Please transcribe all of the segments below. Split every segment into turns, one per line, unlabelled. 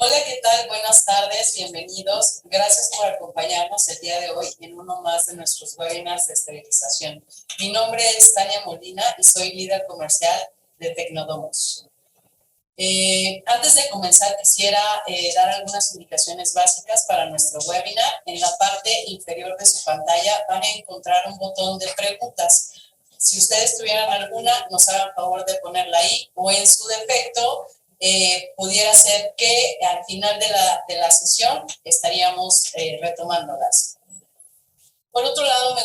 Hola, ¿qué tal? Buenas tardes, bienvenidos. Gracias por acompañarnos el día de hoy en uno más de nuestros webinars de esterilización. Mi nombre es Tania Molina y soy líder comercial de Tecnodomos. Antes de comenzar, quisiera dar algunas indicaciones básicas para nuestro webinar. En la parte inferior de su pantalla van a encontrar un botón de preguntas. Si ustedes tuvieran alguna, nos hagan favor de ponerla ahí, o en su defecto, pudiera ser que al final de la sesión estaríamos retomándolas. Por otro lado,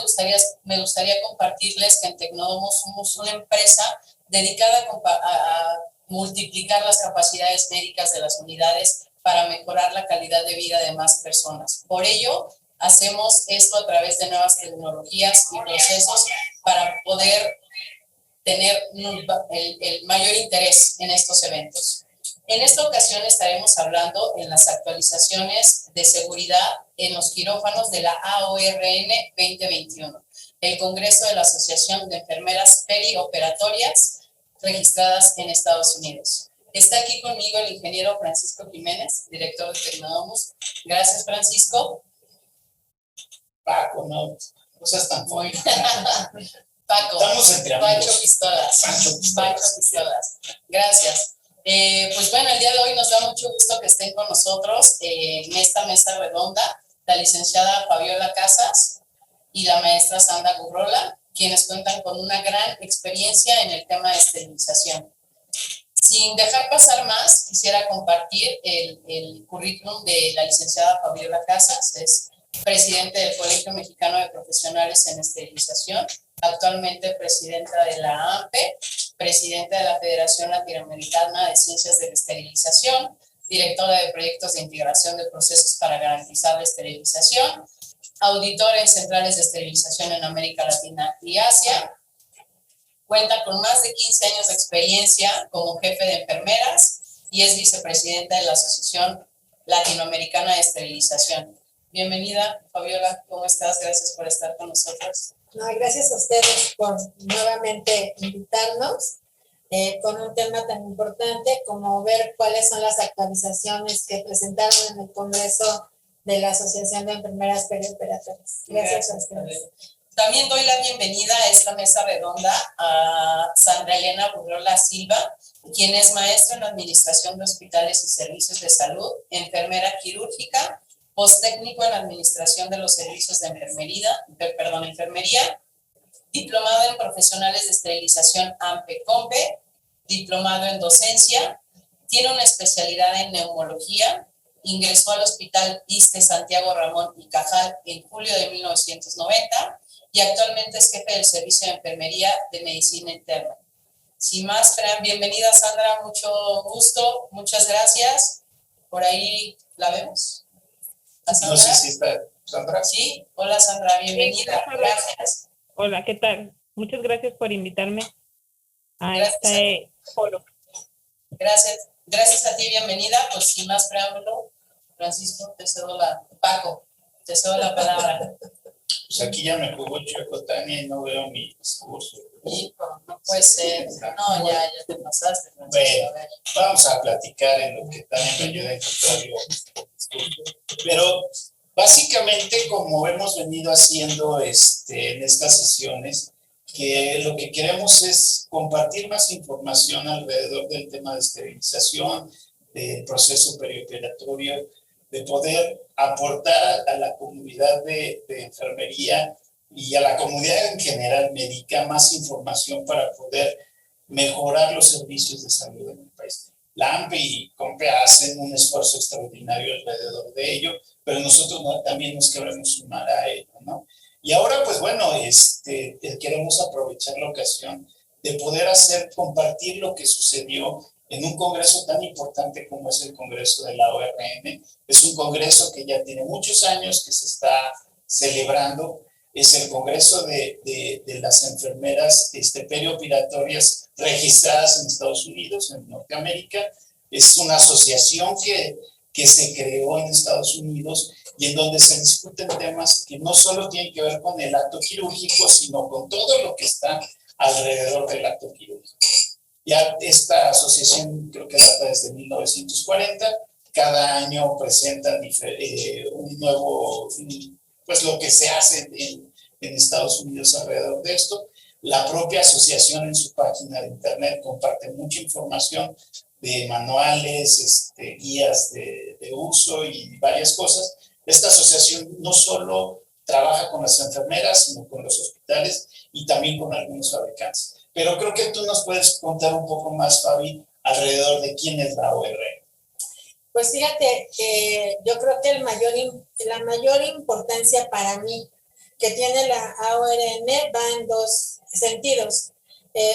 me gustaría compartirles que en Tecnodomos somos una empresa dedicada a multiplicar las capacidades médicas de las unidades para mejorar la calidad de vida de más personas. Por ello, hacemos esto a través de nuevas tecnologías y procesos para poder tener el mayor interés en estos eventos. En esta ocasión estaremos hablando en las actualizaciones de seguridad en los quirófanos de la AORN 2021, el Congreso de la Asociación de Enfermeras Perioperatorias registradas en Estados Unidos. Está aquí conmigo el ingeniero Francisco Jiménez, director de Tecnodomos. Gracias, Francisco.
Paco, no seas tan muy.
Paco.
Estamos entre amigos.
Pancho Pistolas. Gracias. Pues bueno, el día de hoy nos da mucho gusto que estén con nosotros en esta mesa redonda la licenciada Fabiola Casas y la maestra Sandra Gurrola, quienes cuentan con una gran experiencia en el tema de esterilización. Sin dejar pasar más, quisiera compartir el currículum de la licenciada Fabiola Casas. Es presidente del Colegio Mexicano de Profesionales en Esterilización, actualmente presidenta de la AMPE, presidenta de la Federación Latinoamericana de Ciencias de la Esterilización, directora de proyectos de integración de procesos para garantizar la esterilización, auditora en centrales de esterilización en América Latina y Asia. Cuenta con más de 15 años de experiencia como jefe de enfermeras y es vicepresidenta de la Asociación Latinoamericana de Esterilización. Bienvenida, Fabiola, ¿cómo estás? Gracias por estar con nosotros.
No, gracias a ustedes por nuevamente invitarnos con un tema tan importante como ver cuáles son las actualizaciones que presentaron en el Congreso de la Asociación de Enfermeras Perioperatorias. Gracias a ustedes.
También doy la bienvenida a esta mesa redonda a Sandra Elena Gurrola Silva, quien es maestra en Administración de Hospitales y Servicios de Salud, enfermera quirúrgica, posttécnico en Administración de los Servicios de Enfermería, diplomado en Profesionales de Esterilización AMPE-COMPE, diplomado en Docencia, tiene una especialidad en Neumología, ingresó al Hospital ISSSTE Santiago Ramón y Cajal en julio de 1990 y actualmente es jefe del Servicio de Enfermería de Medicina Interna. Sin más, bienvenida Sandra, mucho gusto, muchas gracias. Por ahí la vemos.
No sé si está Sandra.
Sí, hola Sandra, bienvenida.
Sí,
gracias.
Hola, ¿qué tal? Muchas gracias por invitarme a
Gracias
este foro.
Gracias a ti, bienvenida. Pues sin más preámbulo, Francisco, Paco, te cedo la palabra.
Pues aquí ya me jugó Chueco Tania y no veo mi discurso.
Y no puede ser. No, ya te pasaste, Francisco.
Bueno, vamos a platicar en lo que Tania me ayuda a encontrar yo. Pero básicamente, como hemos venido haciendo en estas sesiones, que lo que queremos es compartir más información alrededor del tema de esterilización, del proceso perioperatorio, de poder aportar a la comunidad de enfermería y a la comunidad en general médica más información para poder mejorar los servicios de salud en el país. La AMPE y COMPE hacen un esfuerzo extraordinario alrededor de ello, pero nosotros también nos queremos sumar a ello, ¿no? Y ahora, pues bueno, queremos aprovechar la ocasión de poder compartir lo que sucedió en un congreso tan importante como es el Congreso de la ORN. Es un congreso que ya tiene muchos años que se está celebrando. Es el Congreso de las Enfermeras Perioperatorias registradas en Estados Unidos, en Norteamérica. Es una asociación que se creó en Estados Unidos y en donde se discuten temas que no solo tienen que ver con el acto quirúrgico, sino con todo lo que está alrededor del acto quirúrgico. Ya esta asociación creo que data desde 1940, cada año presentan un nuevo, pues lo que se hace en Estados Unidos alrededor de esto. La propia asociación en su página de internet comparte mucha información de manuales, guías de uso y varias cosas. Esta asociación no solo trabaja con las enfermeras, sino con los hospitales y también con algunos fabricantes. Pero creo que tú nos puedes contar un poco más, Fabi, alrededor de quién es la ORN.
Pues fíjate que yo creo que la mayor importancia para mí que tiene la AORN va en dos sentidos.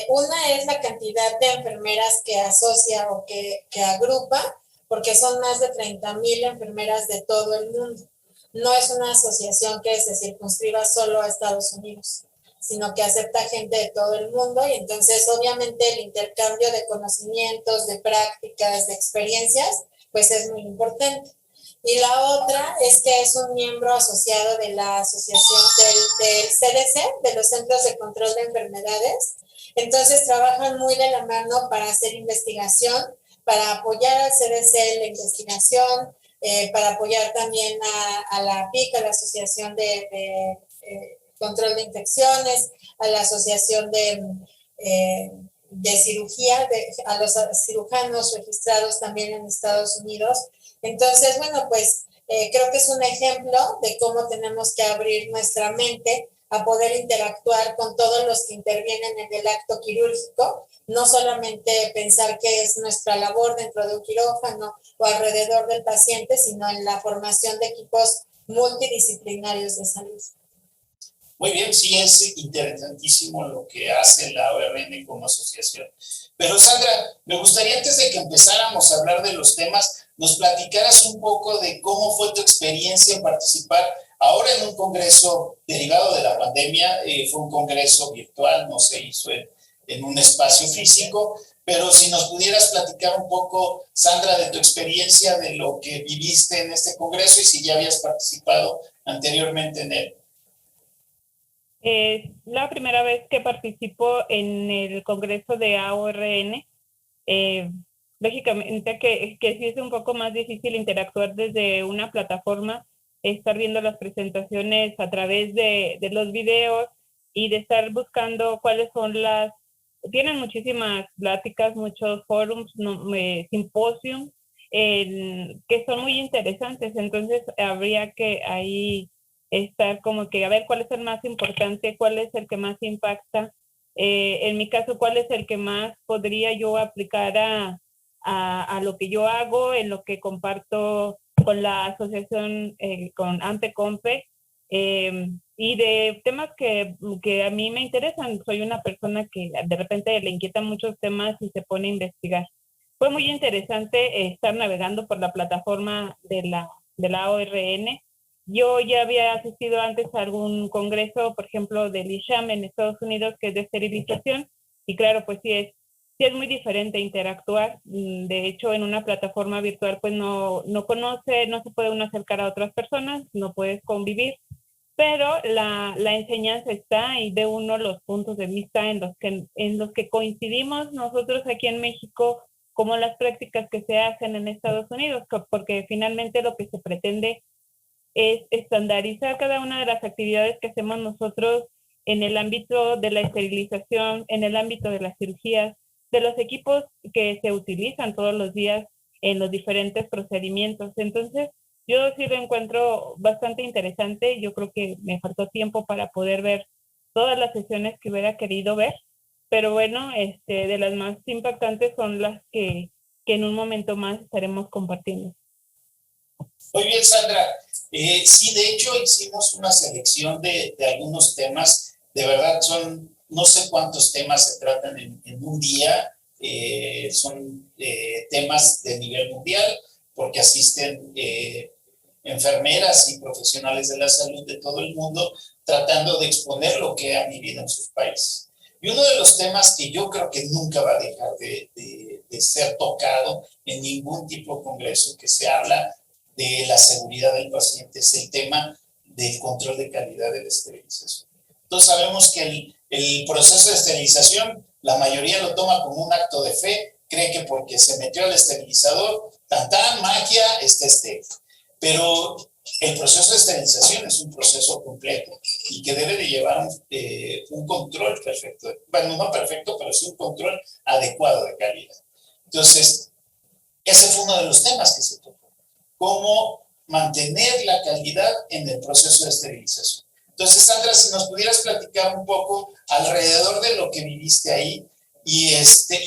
Una es la cantidad de enfermeras que asocia o que agrupa, porque son más de 30,000 enfermeras de todo el mundo. No es una asociación que se circunscriba solo a Estados Unidos, sino que acepta gente de todo el mundo y entonces obviamente el intercambio de conocimientos, de prácticas, de experiencias, pues es muy importante. Y la otra es que es un miembro asociado de la asociación del CDC, de los Centros de Control de Enfermedades. Entonces trabajan muy de la mano para hacer investigación, para apoyar al CDC en la investigación, para apoyar también a la APIC, a la Asociación de Control de Infecciones, a la Asociación de Cirugía, a los cirujanos registrados también en Estados Unidos. Entonces, bueno, pues creo que es un ejemplo de cómo tenemos que abrir nuestra mente a poder interactuar con todos los que intervienen en el acto quirúrgico, no solamente pensar que es nuestra labor dentro de un quirófano o alrededor del paciente, sino en la formación de equipos multidisciplinarios de salud.
Muy bien, sí, es interesantísimo lo que hace la ORN como asociación. Pero Sandra, me gustaría antes de que empezáramos a hablar de los temas, nos platicaras un poco de cómo fue tu experiencia en participar ahora en un congreso derivado de la pandemia. Fue un congreso virtual, no se hizo en un espacio físico, pero si nos pudieras platicar un poco, Sandra, de tu experiencia, de lo que viviste en este congreso y si ya habías participado anteriormente en él.
Es la primera vez que participo en el Congreso de AORN. Lógicamente que sí es un poco más difícil interactuar desde una plataforma, estar viendo las presentaciones a través de los videos y de estar buscando cuáles son tienen muchísimas pláticas, muchos forums, simposios, que son muy interesantes. Entonces habría que ahí estar como que a ver cuál es el más importante, cuál es el que más impacta. En mi caso, cuál es el que más podría yo aplicar a lo que yo hago, en lo que comparto con la asociación, con AMPE-COMPE, y de temas que a mí me interesan. Soy una persona que de repente le inquietan muchos temas y se pone a investigar. Fue muy interesante estar navegando por la plataforma de la ORN. Yo ya había asistido antes a algún congreso, por ejemplo, del ISHAM en Estados Unidos, que es de esterilización, y claro, pues sí es muy diferente interactuar. De hecho, en una plataforma virtual, pues no se puede uno acercar a otras personas, no puedes convivir, pero la enseñanza está y ve uno los puntos de vista en los que coincidimos nosotros aquí en México, como las prácticas que se hacen en Estados Unidos, porque finalmente lo que se pretende es estandarizar cada una de las actividades que hacemos nosotros en el ámbito de la esterilización, en el ámbito de las cirugías, de los equipos que se utilizan todos los días en los diferentes procedimientos. Entonces, yo sí lo encuentro bastante interesante. Yo creo que me faltó tiempo para poder ver todas las sesiones que hubiera querido ver, pero bueno, de las más impactantes son las que en un momento más estaremos compartiendo.
Muy bien, Sandra. Sí, de hecho hicimos una selección de algunos temas. De verdad no sé cuántos temas se tratan en un día. Son temas de nivel mundial porque asisten enfermeras y profesionales de la salud de todo el mundo tratando de exponer lo que han vivido en sus países. Y uno de los temas que yo creo que nunca va a dejar de ser tocado en ningún tipo de congreso que se habla de la seguridad del paciente es el tema del control de calidad de la esterilización. Entonces sabemos que el proceso de esterilización, la mayoría lo toma como un acto de fe, cree que porque se metió al esterilizador, tan magia, está estéril. Pero el proceso de esterilización es un proceso complejo y que debe de llevar un control perfecto. Bueno, no perfecto, pero sí un control adecuado de calidad. Entonces, ese fue uno de los temas que se tocó. Cómo mantener la calidad en el proceso de esterilización. Entonces, Sandra, si nos pudieras platicar un poco alrededor de lo que viviste ahí y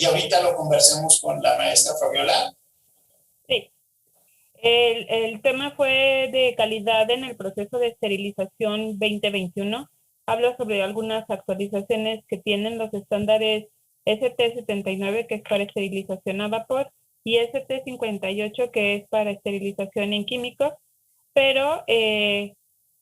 ahorita lo conversemos con la maestra Fabiola.
Sí. El tema fue de calidad en el proceso de esterilización 2021. Habla sobre algunas actualizaciones que tienen los estándares ST79, que es para esterilización a vapor, y ST58, que es para esterilización en químicos, pero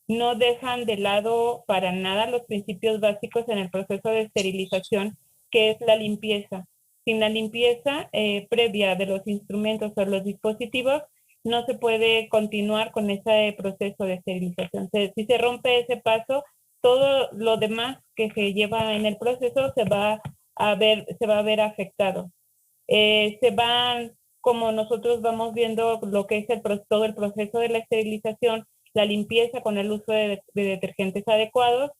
no dejan de lado para nada los principios básicos en el proceso de esterilización, que es la limpieza. Sin la limpieza previa de los instrumentos o los dispositivos, no se puede continuar con ese proceso de esterilización. Si se rompe ese paso, todo lo demás que se lleva en el proceso se va a ver afectado. Como nosotros vamos viendo lo que es todo el proceso de la esterilización, la limpieza con el uso de detergentes adecuados,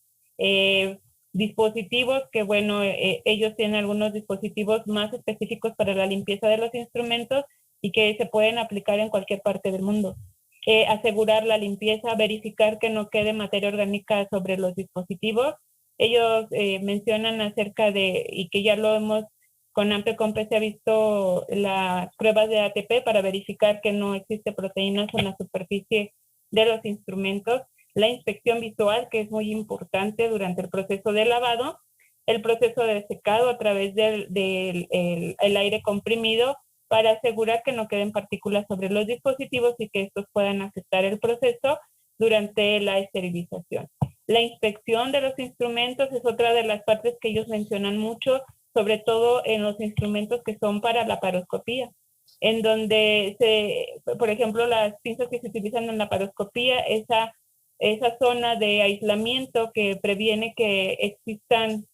dispositivos que, bueno, ellos tienen algunos dispositivos más específicos para la limpieza de los instrumentos y que se pueden aplicar en cualquier parte del mundo. Asegurar la limpieza, verificar que no quede materia orgánica sobre los dispositivos. Ellos mencionan acerca de, y que ya lo hemos, con AMPE-COMPE se ha visto las pruebas de ATP para verificar que no existe proteínas en la superficie de los instrumentos, la inspección visual, que es muy importante durante el proceso de lavado, el proceso de secado a través del aire comprimido, para asegurar que no queden partículas sobre los dispositivos y que estos puedan afectar el proceso durante la esterilización. La inspección de los instrumentos es otra de las partes que ellos mencionan mucho, sobre todo en los instrumentos que son para la laparoscopía, en donde, por ejemplo, las pinzas que se utilizan en la laparoscopía, esa zona de aislamiento que previene que existan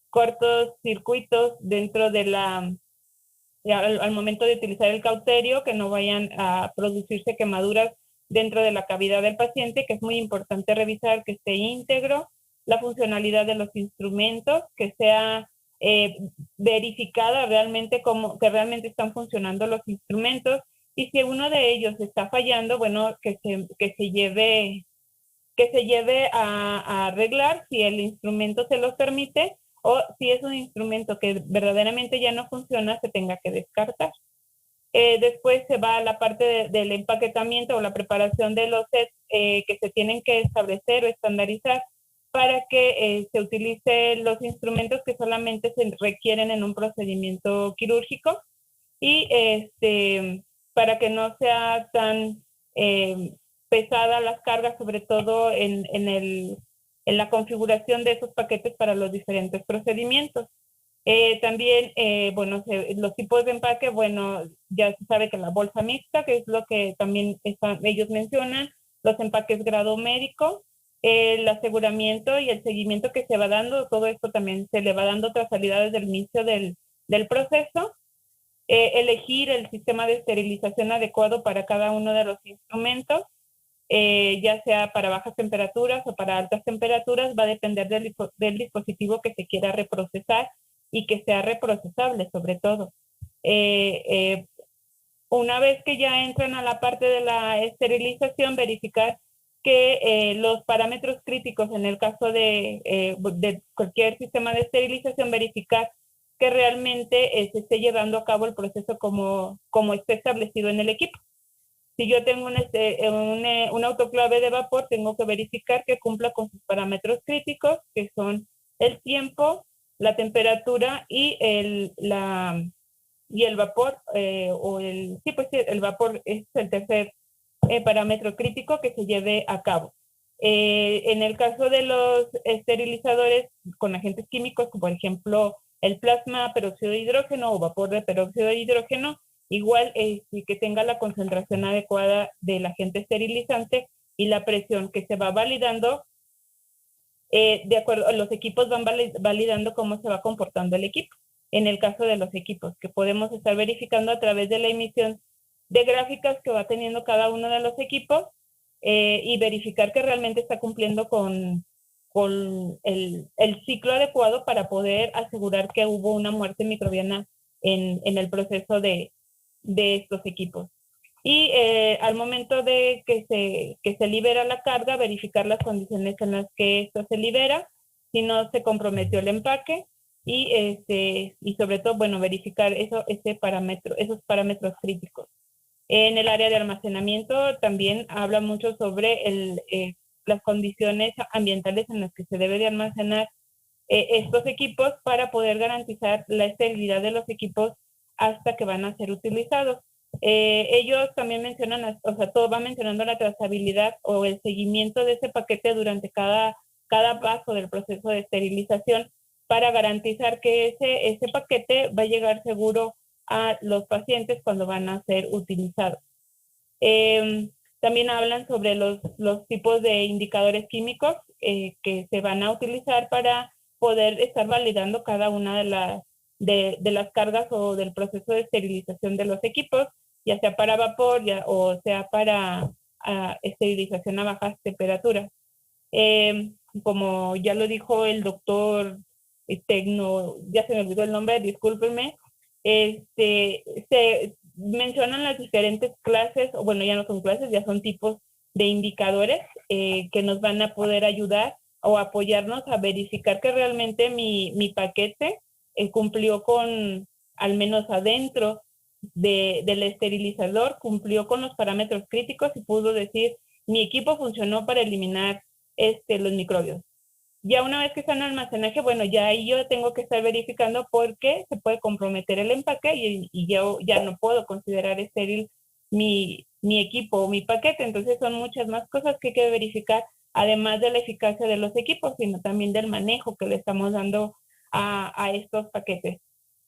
cortos circuitos dentro de al momento de utilizar el cauterio, que no vayan a producirse quemaduras dentro de la cavidad del paciente, que es muy importante revisar que esté íntegro, la funcionalidad de los instrumentos, que sea verificada realmente que realmente están funcionando los instrumentos, y si uno de ellos está fallando, bueno, que se lleve a arreglar si el instrumento se los permite, o si es un instrumento que verdaderamente ya no funciona, se tenga que descartar. Después se va a la parte del empaquetamiento o la preparación de los sets que se tienen que establecer o estandarizar para que se utilicen los instrumentos que solamente se requieren en un procedimiento quirúrgico, y para que no sea tan pesada las cargas, sobre todo en la configuración de esos paquetes para los diferentes procedimientos. También, bueno, los tipos de empaque, bueno, ya se sabe que la bolsa mixta, que es lo que también ellos mencionan, los empaques grado médico, el aseguramiento y el seguimiento que se va dando, todo esto también se le va dando trasalidad desde el inicio del proceso. Elegir el sistema de esterilización adecuado para cada uno de los instrumentos, ya sea para bajas temperaturas o para altas temperaturas, va a depender del dispositivo que se quiera reprocesar y que sea reprocesable sobre todo. Una vez que ya entran a la parte de la esterilización, verificar que los parámetros críticos en el caso de cualquier sistema de esterilización, verificar que realmente se esté llevando a cabo el proceso como esté establecido en el equipo. Si yo tengo un autoclave de vapor, tengo que verificar que cumpla con sus parámetros críticos, que son el tiempo, la temperatura y el vapor, el vapor es el tercer parámetro crítico que se lleve a cabo. En el caso de los esterilizadores con agentes químicos, como por ejemplo el plasma peróxido de hidrógeno o vapor de peróxido de hidrógeno, igual que tenga la concentración adecuada del agente esterilizante y la presión que se va validando. De acuerdo, los equipos van validando cómo se va comportando el equipo. en el caso de los equipos, que podemos estar verificando a través de la emisión de gráficas que va teniendo cada uno de los equipos y verificar que realmente está cumpliendo con el ciclo adecuado para poder asegurar que hubo una muerte microbiana en el proceso de estos equipos. Y al momento de que se libera la carga, verificar las condiciones en las que esto se libera, si no se comprometió el empaque y sobre todo, bueno, verificar esos parámetros críticos. En el área de almacenamiento también habla mucho sobre las condiciones ambientales en las que se debe de almacenar estos equipos para poder garantizar la esterilidad de los equipos hasta que van a ser utilizados. Ellos también mencionan, o sea, todo va mencionando la trazabilidad o el seguimiento de ese paquete durante cada paso del proceso de esterilización para garantizar que ese paquete va a llegar seguro a los pacientes cuando van a ser utilizados. También hablan sobre los tipos de indicadores químicos que se van a utilizar para poder estar validando cada una de las cargas o del proceso de esterilización de los equipos, ya sea para vapor o sea para esterilización a bajas temperaturas. Como ya lo dijo el doctor ya se me olvidó el nombre, discúlpenme, se mencionan las diferentes clases, o bueno, ya no son clases, ya son tipos de indicadores que nos van a poder ayudar o apoyarnos a verificar que realmente mi paquete cumplió con, al menos adentro del esterilizador, cumplió con los parámetros críticos y pudo decir, mi equipo funcionó para eliminar los microbios. Ya una vez que está en almacenaje, bueno, ya ahí yo tengo que estar verificando porque se puede comprometer el empaque y yo ya no puedo considerar estéril mi equipo o mi paquete. Entonces son muchas más cosas que hay que verificar, además de la eficacia de los equipos, sino también del manejo que le estamos dando a estos paquetes.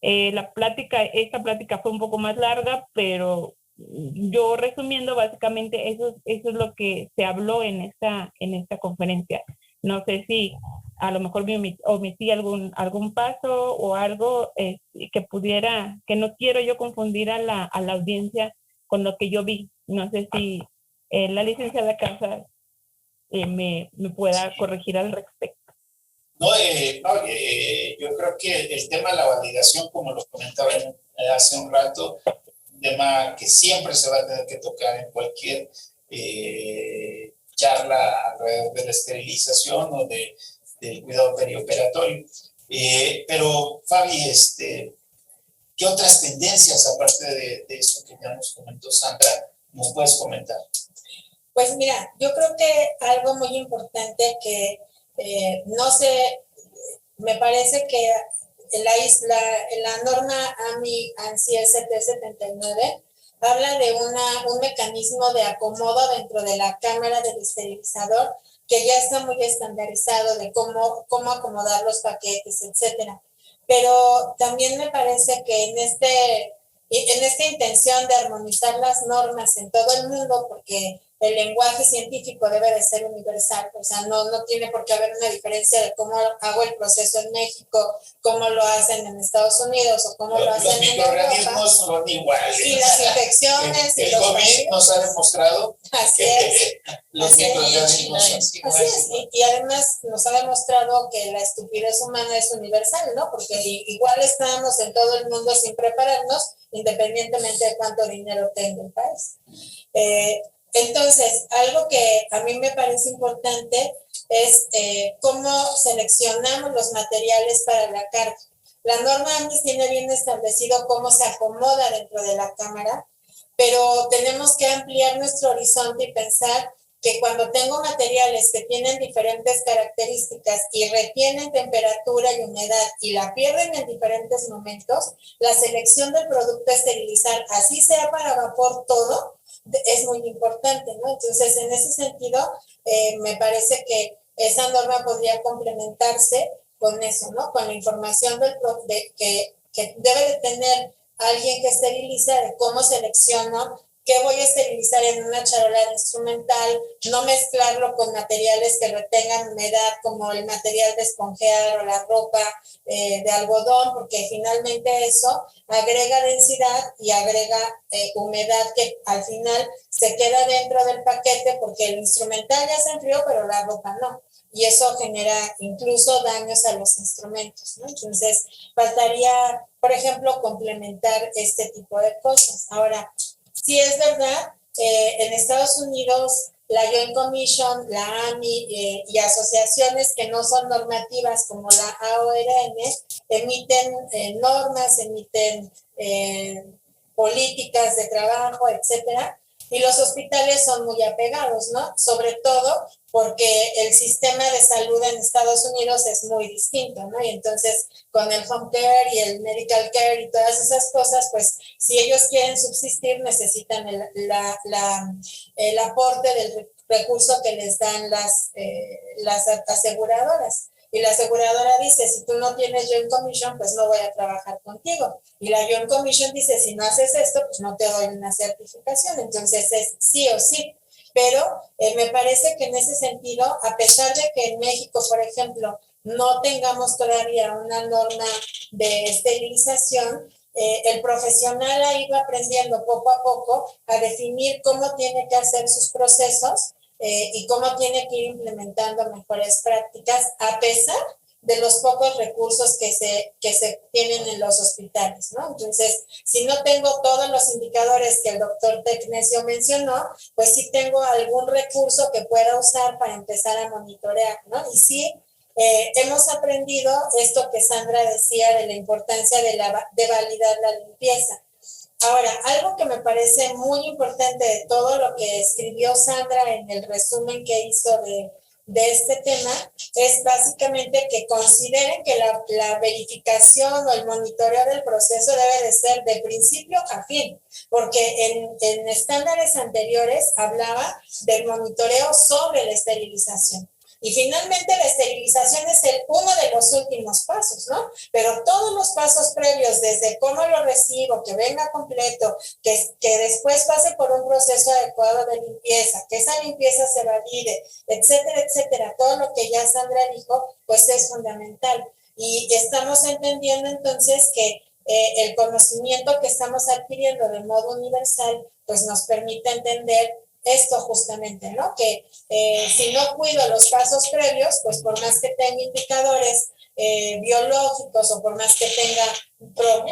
Esta plática fue un poco más larga, pero yo resumiendo, básicamente eso es lo que se habló en esta conferencia. No sé si a lo mejor me omití algún paso o algo que no quiero yo confundir a la audiencia con lo que yo vi. No sé si la licenciada Casa me pueda corregir al respecto.
Yo creo que el tema de la validación, como lo comentaba hace un rato, un tema que siempre se va a tener que tocar en cualquier charla alrededor de la esterilización o del cuidado perioperatorio. Pero, Fabi, ¿qué otras tendencias, aparte de eso que ya nos comentó Sandra, nos puedes comentar?
Pues mira, yo creo que algo muy importante que no sé, me parece que la norma AMI-ANSI ST79 habla de un mecanismo de acomodo dentro de la cámara del esterilizador que ya está muy estandarizado de cómo acomodar los paquetes, etcétera. Pero también me parece que en esta intención de armonizar las normas en todo el mundo, porque el lenguaje científico debe de ser universal, o sea, no tiene por qué haber una diferencia de cómo hago el proceso en México, cómo lo hacen en Estados Unidos o cómo lo hacen en Europa.
Los microorganismos son iguales.
Y las infecciones.
El COVID nos ha demostrado
que
los microorganismos son
iguales. Así es, y además nos ha demostrado que la estupidez humana es universal, ¿no? Porque igual estamos en todo el mundo sin prepararnos, independientemente de cuánto dinero tenga el país. Entonces, algo que a mí me parece importante es cómo seleccionamos los materiales para la carga. La norma AMIS tiene bien establecido cómo se acomoda dentro de la cámara, pero tenemos que ampliar nuestro horizonte y pensar que cuando tengo materiales que tienen diferentes características y retienen temperatura y humedad y la pierden en diferentes momentos, la selección del producto a esterilizar, así sea para vapor todo, es muy importante, ¿no? Entonces, en ese sentido, me parece que esa norma podría complementarse con eso, ¿no? Con la información que debe de tener alguien que esteriliza de cómo selecciono ¿qué voy a esterilizar en una charola instrumental? No mezclarlo con materiales que retengan humedad, como el material de esponjear o la ropa de algodón, porque finalmente eso agrega densidad y agrega humedad que al final se queda dentro del paquete, porque el instrumental ya se enfrió, pero la ropa no. Y eso genera incluso daños a los instrumentos, ¿no? Entonces, faltaría, por ejemplo, complementar este tipo de cosas. Ahora, sí es verdad, en Estados Unidos la Joint Commission, la AMI y asociaciones que no son normativas como la AORM emiten normas, emiten políticas de trabajo, etcétera, y los hospitales son muy apegados, ¿no? Sobre todo porque el sistema de salud en Estados Unidos es muy distinto, ¿no? Y entonces con el home care y el medical care y todas esas cosas, pues si ellos quieren subsistir necesitan el aporte del recurso que les dan las aseguradoras. Y la aseguradora dice, si tú no tienes Joint Commission, pues no voy a trabajar contigo. Y la Joint Commission dice, si no haces esto, pues no te doy una certificación. Entonces es sí o sí. Pero me parece que en ese sentido, a pesar de que en México, por ejemplo, no tengamos todavía una norma de esterilización, el profesional ha ido aprendiendo poco a poco a definir cómo tiene que hacer sus procesos y cómo tiene que ir implementando mejores prácticas a pesar de los pocos recursos que se tienen en los hospitales, ¿no? Entonces, si no tengo todos los indicadores que el doctor Tecnesio mencionó, pues sí tengo algún recurso que pueda usar para empezar a monitorear, ¿no? Y sí, hemos aprendido esto que Sandra decía de la importancia de validar la limpieza. Ahora, algo que me parece muy importante de todo lo que escribió Sandra en el resumen que hizo de este tema es básicamente que consideren que la verificación o el monitoreo del proceso debe de ser de principio a fin, porque en estándares anteriores hablaba del monitoreo sobre la esterilización. Y finalmente la esterilización es uno de los últimos pasos, ¿no? Pero todos los pasos previos, desde cómo lo recibo, que venga completo, que después pase por un proceso adecuado de limpieza, que esa limpieza se valide, etcétera, etcétera, todo lo que ya Sandra dijo, pues es fundamental. Y estamos entendiendo entonces que el conocimiento que estamos adquiriendo de modo universal, pues nos permite entender esto justamente, ¿no? Que si no cuido los pasos previos, pues por más que tenga indicadores biológicos o por más que tenga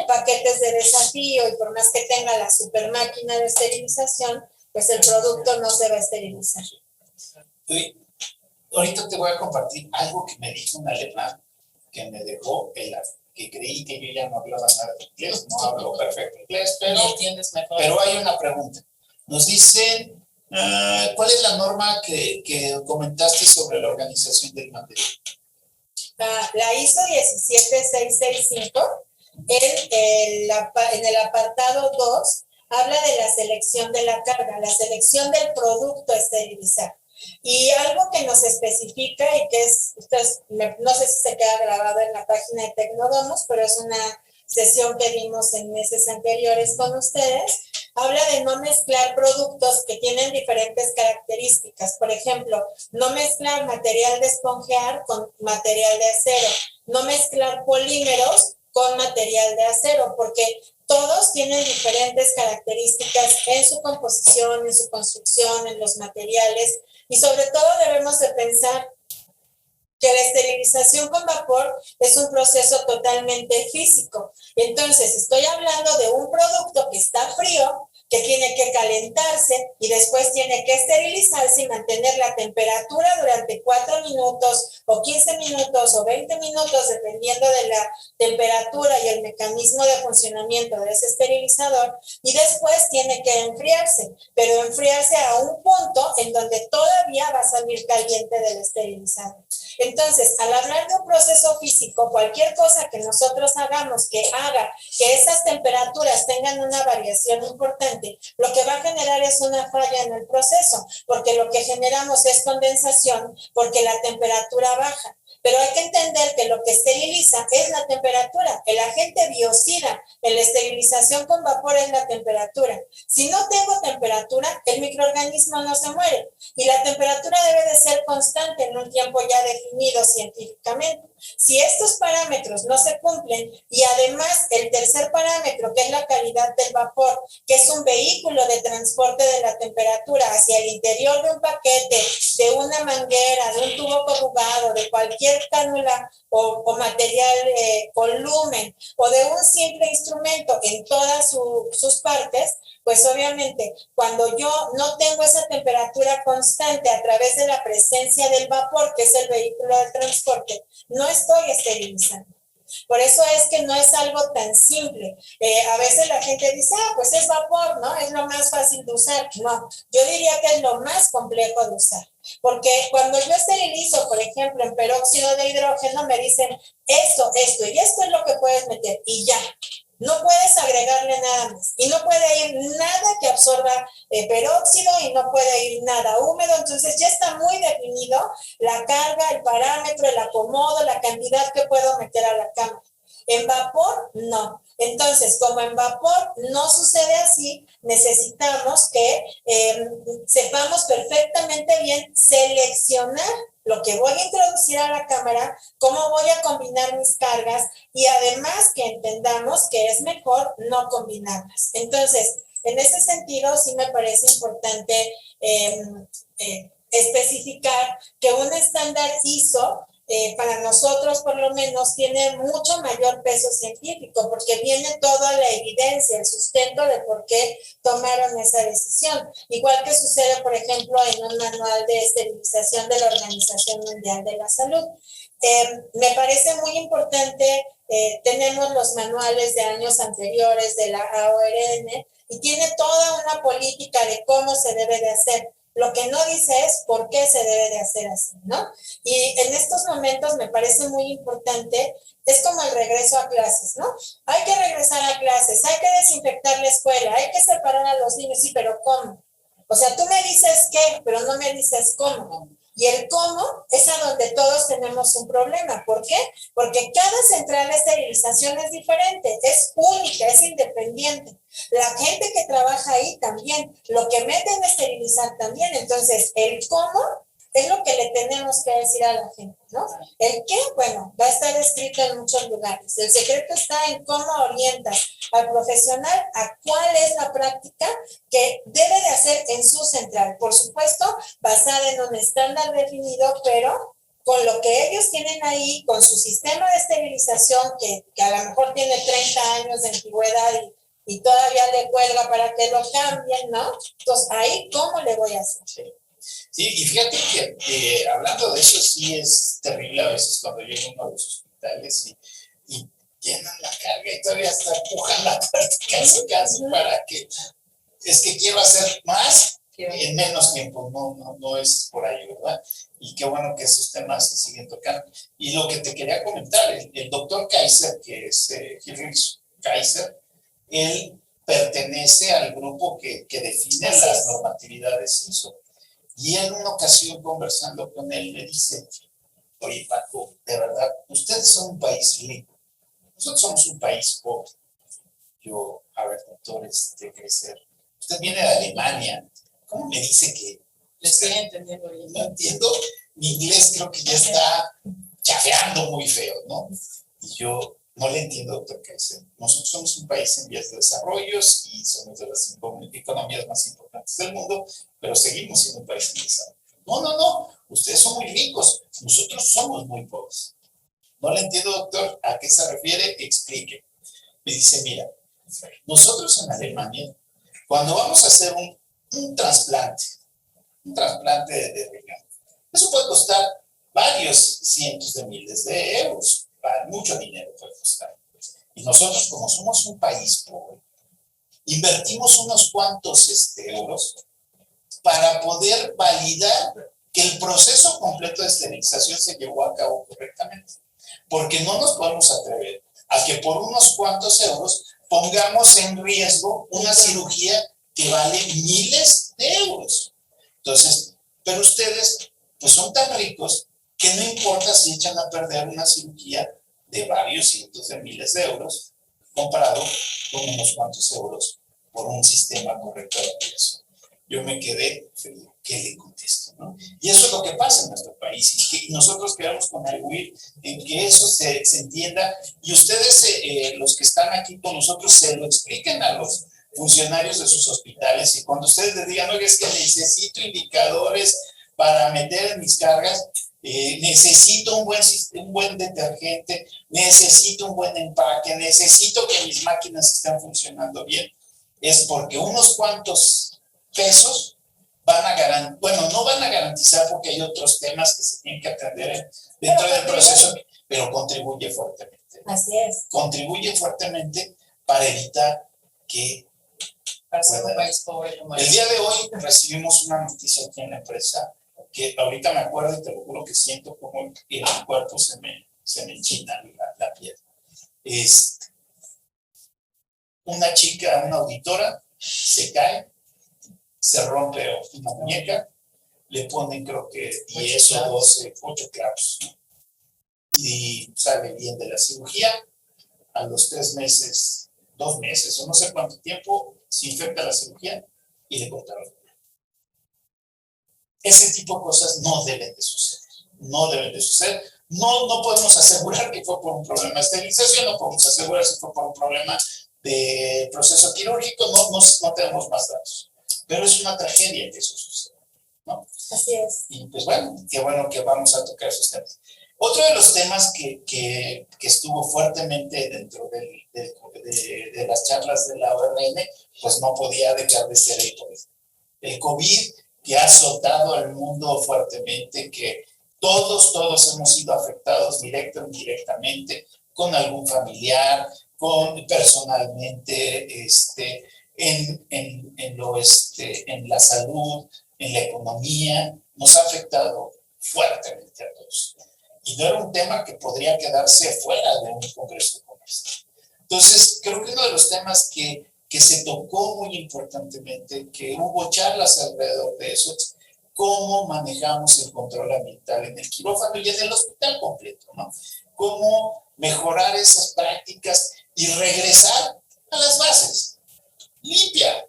paquetes de desafío y por más que tenga la super máquina de esterilización, pues el producto no se va a esterilizar.
Ahorita te voy a compartir algo que me dijo un alemán que me dejó helado, que creí que yo ya no hablaba nada de inglés, no hablo perfecto inglés, pero hay una pregunta. Nos dicen, ¿cuál es la norma que comentaste sobre la organización del material?
La ISO 17665, en el apartado 2, habla de la selección de la carga, la selección del producto a esterilizar. Y algo que nos especifica y que no sé si se queda grabado en la página de Tecnodomus, pero es una sesión que vimos en meses anteriores con ustedes, habla de no mezclar productos que tienen diferentes características. Por ejemplo, no mezclar material de esponjear con material de acero, no mezclar polímeros con material de acero, porque todos tienen diferentes características en su composición, en su construcción, en los materiales, y sobre todo debemos de pensar que la esterilización con vapor es un proceso totalmente físico. Entonces, estoy hablando de un producto que está frío, que tiene que calentarse y después tiene que esterilizarse y mantener la temperatura durante 4 minutos o 15 minutos o 20 minutos, dependiendo de la temperatura y el mecanismo de funcionamiento de ese esterilizador, y después tiene que enfriarse, pero enfriarse a un punto en donde todavía va a salir caliente del esterilizador. Entonces, al hablar de un proceso físico, cualquier cosa que nosotros hagamos que haga que esas temperaturas tengan una variación importante, lo que va a generar es una falla en el proceso, porque lo que generamos es condensación, porque la temperatura baja. Pero hay que entender que lo que esteriliza es la temperatura. El agente biocida en la esterilización con vapor es la temperatura. Si no tengo temperatura, el microorganismo no se muere. Y la temperatura debe de ser constante en un tiempo ya definido científicamente. Si estos parámetros no se cumplen y además el tercer parámetro, que es la calidad del vapor, que es un vehículo de transporte de la temperatura hacia el interior de un paquete, de una manguera, de un tubo corrugado, de cualquier cánula o material con lumen o de un simple instrumento en todas sus partes, pues obviamente cuando yo no tengo esa temperatura constante a través de la presencia del vapor, que es el vehículo de transporte, no estoy esterilizando. Por eso es que no es algo tan simple. A veces la gente dice, pues es vapor, ¿no? Es lo más fácil de usar. No, yo diría que es lo más complejo de usar. Porque cuando yo esterilizo, por ejemplo, en peróxido de hidrógeno, me dicen esto y esto es lo que puedes meter y ya. No puedes agregarle nada más. Y no puede ir nada que absorba peróxido y no puede ir nada húmedo. Entonces ya está muy definido la carga, el parámetro, el acomodo, la cantidad que puedo meter a la cámara. En vapor, no. Entonces, como en vapor no sucede así, necesitamos que sepamos perfectamente bien seleccionar lo que voy a introducir a la cámara, cómo voy a combinar mis cargas y además que entendamos que es mejor no combinarlas. Entonces, en ese sentido, sí me parece importante especificar que un estándar ISO para nosotros por lo menos tiene mucho mayor peso científico porque viene toda la evidencia, el sustento de por qué tomaron esa decisión. Igual que sucede, por ejemplo, en un manual de esterilización de la Organización Mundial de la Salud. Me parece muy importante, tenemos los manuales de años anteriores de la AORN y tiene toda una política de cómo se debe de hacer. Lo que no dice es por qué se debe de hacer así, ¿no? Y en estos momentos me parece muy importante, es como el regreso a clases, ¿no? Hay que regresar a clases, hay que desinfectar la escuela, hay que separar a los niños, sí, pero ¿cómo? O sea, tú me dices qué, pero no me dices cómo. Y el cómo es a donde todos tenemos un problema. ¿Por qué? Porque cada central de esterilización es diferente, es única, es independiente. La gente que trabaja ahí también, lo que meten a esterilizar también. Entonces, el cómo es lo que le tenemos que decir a la gente, ¿no? El qué, bueno, va a estar escrito en muchos lugares. El secreto está en cómo orientas al profesional a cuál es la práctica que debe de hacer en su central. Por supuesto, basada en un estándar definido, pero con lo que ellos tienen ahí, con su sistema de esterilización, que a lo mejor tiene 30 años de antigüedad y todavía le cuelga para que lo cambien, ¿no? Entonces, ahí, ¿cómo le voy a hacer?
Sí, y fíjate que hablando de eso, sí es terrible a veces cuando llego a uno de los hospitales y llenan la carga y todavía hasta empujan la puerta casi para que, es que quiero hacer más en menos tiempo, no es por ahí, ¿verdad? Y qué bueno que esos temas se siguen tocando. Y lo que te quería comentar, el doctor Kaiser, que es Heinrich Kaiser, él pertenece al grupo que define las normatividades ISO. Y en una ocasión conversando con él me dice, oye Paco, de verdad, ustedes son un país rico, nosotros somos un país pobre. Yo, a ver, doctor, crecer. Usted viene de Alemania, ¿cómo me dice que?
Le estoy entendiendo bien.
No entiendo, mi inglés creo que ya está chafeando muy feo, ¿no? Y yo no le entiendo, doctor Kaiser. Nosotros somos un país en vías de desarrollo y somos de las economías más importantes del mundo, pero seguimos siendo un país en desarrollo. No, ustedes son muy ricos, nosotros somos muy pobres. No le entiendo, doctor, ¿a qué se refiere? Explique. Me dice, mira, nosotros en Alemania, cuando vamos a hacer un trasplante de riñón, eso puede costar varios cientos de miles de euros, mucho dinero puede costar. Y nosotros, como somos un país pobre, invertimos unos cuantos euros para poder validar que el proceso completo de esterilización se llevó a cabo correctamente. Porque no nos podemos atrever a que por unos cuantos euros pongamos en riesgo una cirugía que vale miles de euros. Entonces, pero ustedes pues son tan ricos que no importa si echan a perder una cirugía de varios cientos de miles de euros comparado con unos cuantos euros por un sistema correcto de operación. Yo me quedé frío, ¿qué le contesto? ¿No? Y eso es lo que pasa en nuestro país y que nosotros queremos contribuir en que eso se entienda y ustedes, los que están aquí con nosotros, se lo expliquen a los funcionarios de sus hospitales y cuando ustedes les digan, oye, es que necesito indicadores para meter en mis cargas, necesito un buen detergente, necesito un buen empaque, necesito que mis máquinas estén funcionando bien, es porque unos cuantos pesos van a garantizar, bueno, no van a garantizar porque hay otros temas que se tienen que atender dentro del proceso, pero contribuye fuertemente.
Así es.
Contribuye fuertemente para evitar que...
Para ser un país pobre como
el día de hoy recibimos una noticia aquí en la empresa que ahorita me acuerdo y te lo juro que siento como el cuerpo se me enchina la piel. Una chica, una auditora, se cae, se rompe una muñeca, le ponen creo que 10 o 12, 8 clavos, ¿no? Y sale bien de la cirugía. A los 3 meses, 2 meses o no sé cuánto tiempo, se infecta la cirugía y le cortaron. Ese tipo de cosas no deben de suceder. No deben de suceder. No podemos asegurar que fue por un problema de esterilización, no podemos asegurar si fue por un problema de proceso quirúrgico, no tenemos más datos. Pero es una tragedia que eso suceda, ¿no?
Así es.
Y pues bueno que vamos a tocar esos temas. Otro de los temas que estuvo fuertemente dentro de las charlas de la ORN, pues no podía dejar de ser el COVID. El COVID que ha azotado al mundo fuertemente, que todos hemos sido afectados directo o indirectamente, con algún familiar, personalmente, en la salud, en la economía, nos ha afectado fuertemente a todos. Y no era un tema que podría quedarse fuera de un congreso como este. Entonces, creo que uno de los temas que se tocó muy importantemente, que hubo charlas alrededor de eso, es cómo manejamos el control ambiental en el quirófano y en el hospital completo, ¿no? Cómo mejorar esas prácticas y regresar a las bases. Limpia.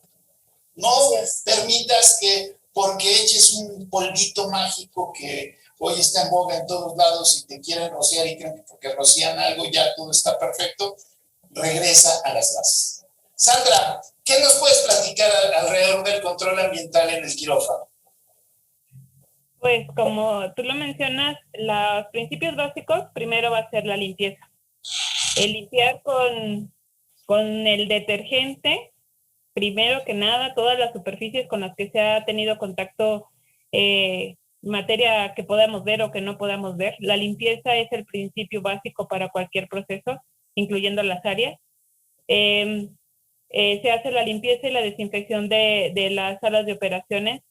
No permitas que porque eches un polvito mágico que hoy está en boga en todos lados y te quieren rociar y creen que porque rocían algo ya todo está perfecto, regresa a las bases. Sandra, ¿qué nos puedes platicar alrededor del control ambiental en el quirófano?
Pues como tú lo mencionas, los principios básicos, primero va a ser la limpieza. El limpiar con el detergente, primero que nada, todas las superficies con las que se ha tenido contacto, materia que podamos ver o que no podamos ver. La limpieza es el principio básico para cualquier proceso, incluyendo las áreas. Se hace la limpieza y la desinfección de las salas de operaciones,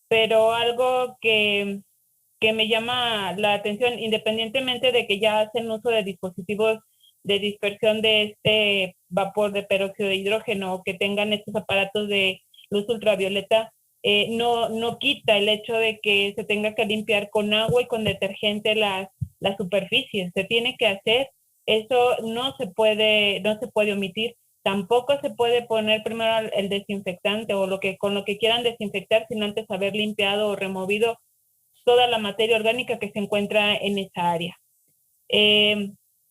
pero algo que me llama la atención, independientemente de que ya hacen uso de dispositivos de dispersión de este vapor de peróxido de hidrógeno o que tengan estos aparatos de luz ultravioleta, no quita el hecho de que se tenga que limpiar con agua y con detergente las superficies. Se tiene que hacer, eso no se puede omitir. Tampoco se puede poner primero el desinfectante o con lo que quieran desinfectar sin antes haber limpiado o removido toda la materia orgánica que se encuentra en esa área.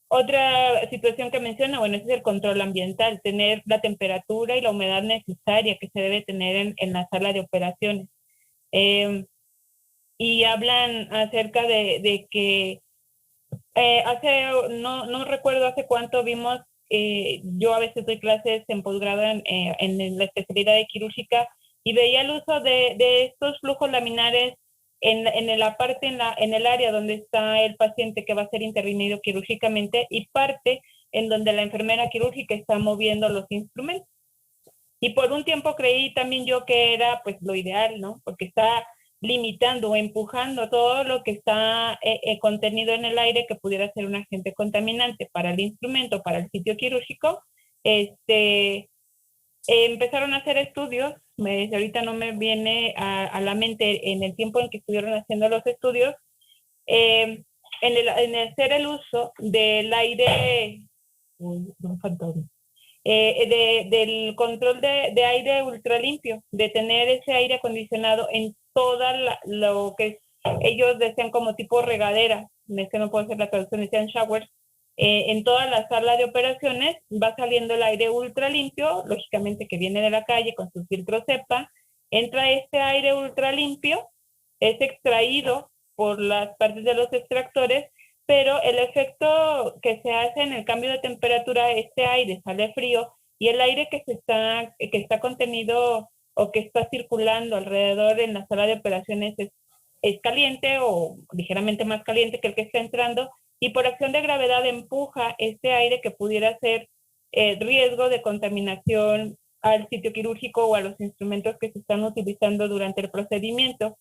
Otra situación que menciona, bueno, ese es el control ambiental, tener la temperatura y la humedad necesaria que se debe tener en la sala de operaciones. Y hablan acerca de que no recuerdo hace cuánto vimos, yo a veces doy clases en posgrado en la especialidad de quirúrgica y veía el uso de estos flujos laminares en el área donde está el paciente que va a ser intervenido quirúrgicamente y parte en donde la enfermera quirúrgica está moviendo los instrumentos. Y por un tiempo creí también yo que era pues lo ideal, ¿no? Porque está limitando o empujando todo lo que está contenido en el aire que pudiera ser un agente contaminante para el instrumento, para el sitio quirúrgico. Empezaron a hacer estudios, ahorita no me viene a la mente en el tiempo en que estuvieron haciendo los estudios, en hacer el uso del aire, del control de aire ultralimpio, de tener ese aire acondicionado en toda lo que ellos decían como tipo regadera, es que no puedo hacer la traducción, decían shower, en toda la sala de operaciones va saliendo el aire ultralimpio, lógicamente que viene de la calle con su filtro CEPA, entra este aire ultralimpio, es extraído por las partes de los extractores, pero el efecto que se hace en el cambio de temperatura, este aire sale frío y el aire que está contenido o que está circulando alrededor en la sala de operaciones es caliente o ligeramente más caliente que el que está entrando, y por acción de gravedad empuja este aire que pudiera ser riesgo de contaminación al sitio quirúrgico o a los instrumentos que se están utilizando durante el procedimiento.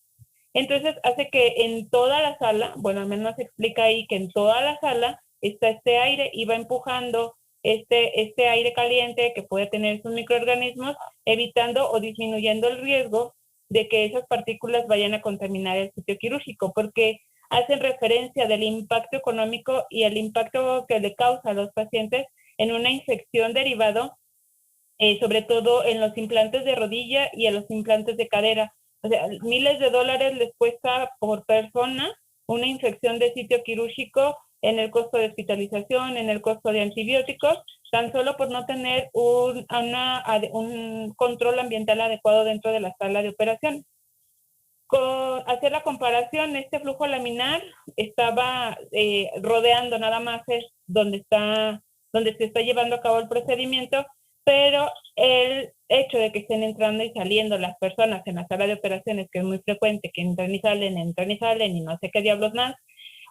Entonces hace que en toda la sala, bueno, al menos explica ahí que en toda la sala está este aire y va empujando este aire caliente que puede tener sus microorganismos, evitando o disminuyendo el riesgo de que esas partículas vayan a contaminar el sitio quirúrgico, porque hacen referencia del impacto económico y el impacto que le causa a los pacientes en una infección derivado, sobre todo en los implantes de rodilla y en los implantes de cadera. O sea, miles de dólares les cuesta por persona una infección de sitio quirúrgico en el costo de hospitalización, en el costo de antibióticos, tan solo por no tener un control ambiental adecuado dentro de la sala de operación. Hacer la comparación, este flujo laminar estaba rodeando nada más es donde se está llevando a cabo el procedimiento, pero el hecho de que estén entrando y saliendo las personas en la sala de operaciones, que es muy frecuente, que entran y salen y no sé qué diablos más,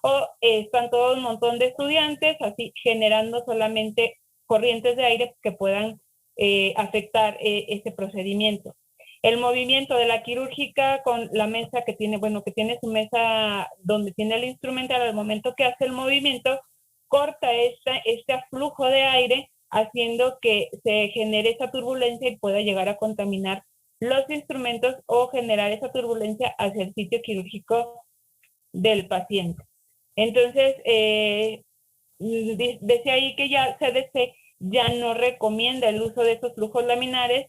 o están todo un montón de estudiantes así generando solamente corrientes de aire que puedan afectar este procedimiento. El movimiento de la quirúrgica con la mesa que tiene su mesa donde tiene el instrumental, al momento que hace el movimiento, corta este aflujo de aire, haciendo que se genere esa turbulencia y pueda llegar a contaminar los instrumentos o generar esa turbulencia hacia el sitio quirúrgico del paciente. Entonces, decía ahí que ya CDC ya no recomienda el uso de esos flujos laminares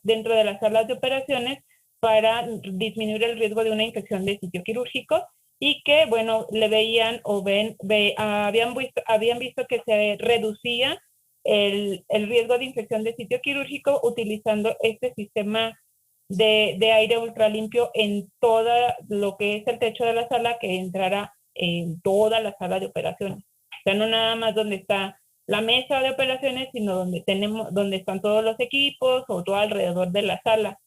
dentro de las salas de operaciones para disminuir el riesgo de una infección de sitio quirúrgico, y que, bueno, le veían o habían visto que se reducía el riesgo de infección de sitio quirúrgico utilizando este sistema de aire ultralimpio en todo lo que es el techo de la sala, que entrará en toda la sala de operaciones. O sea, no nada más donde está la mesa de operaciones, sino donde están todos los equipos o todo alrededor de la sala.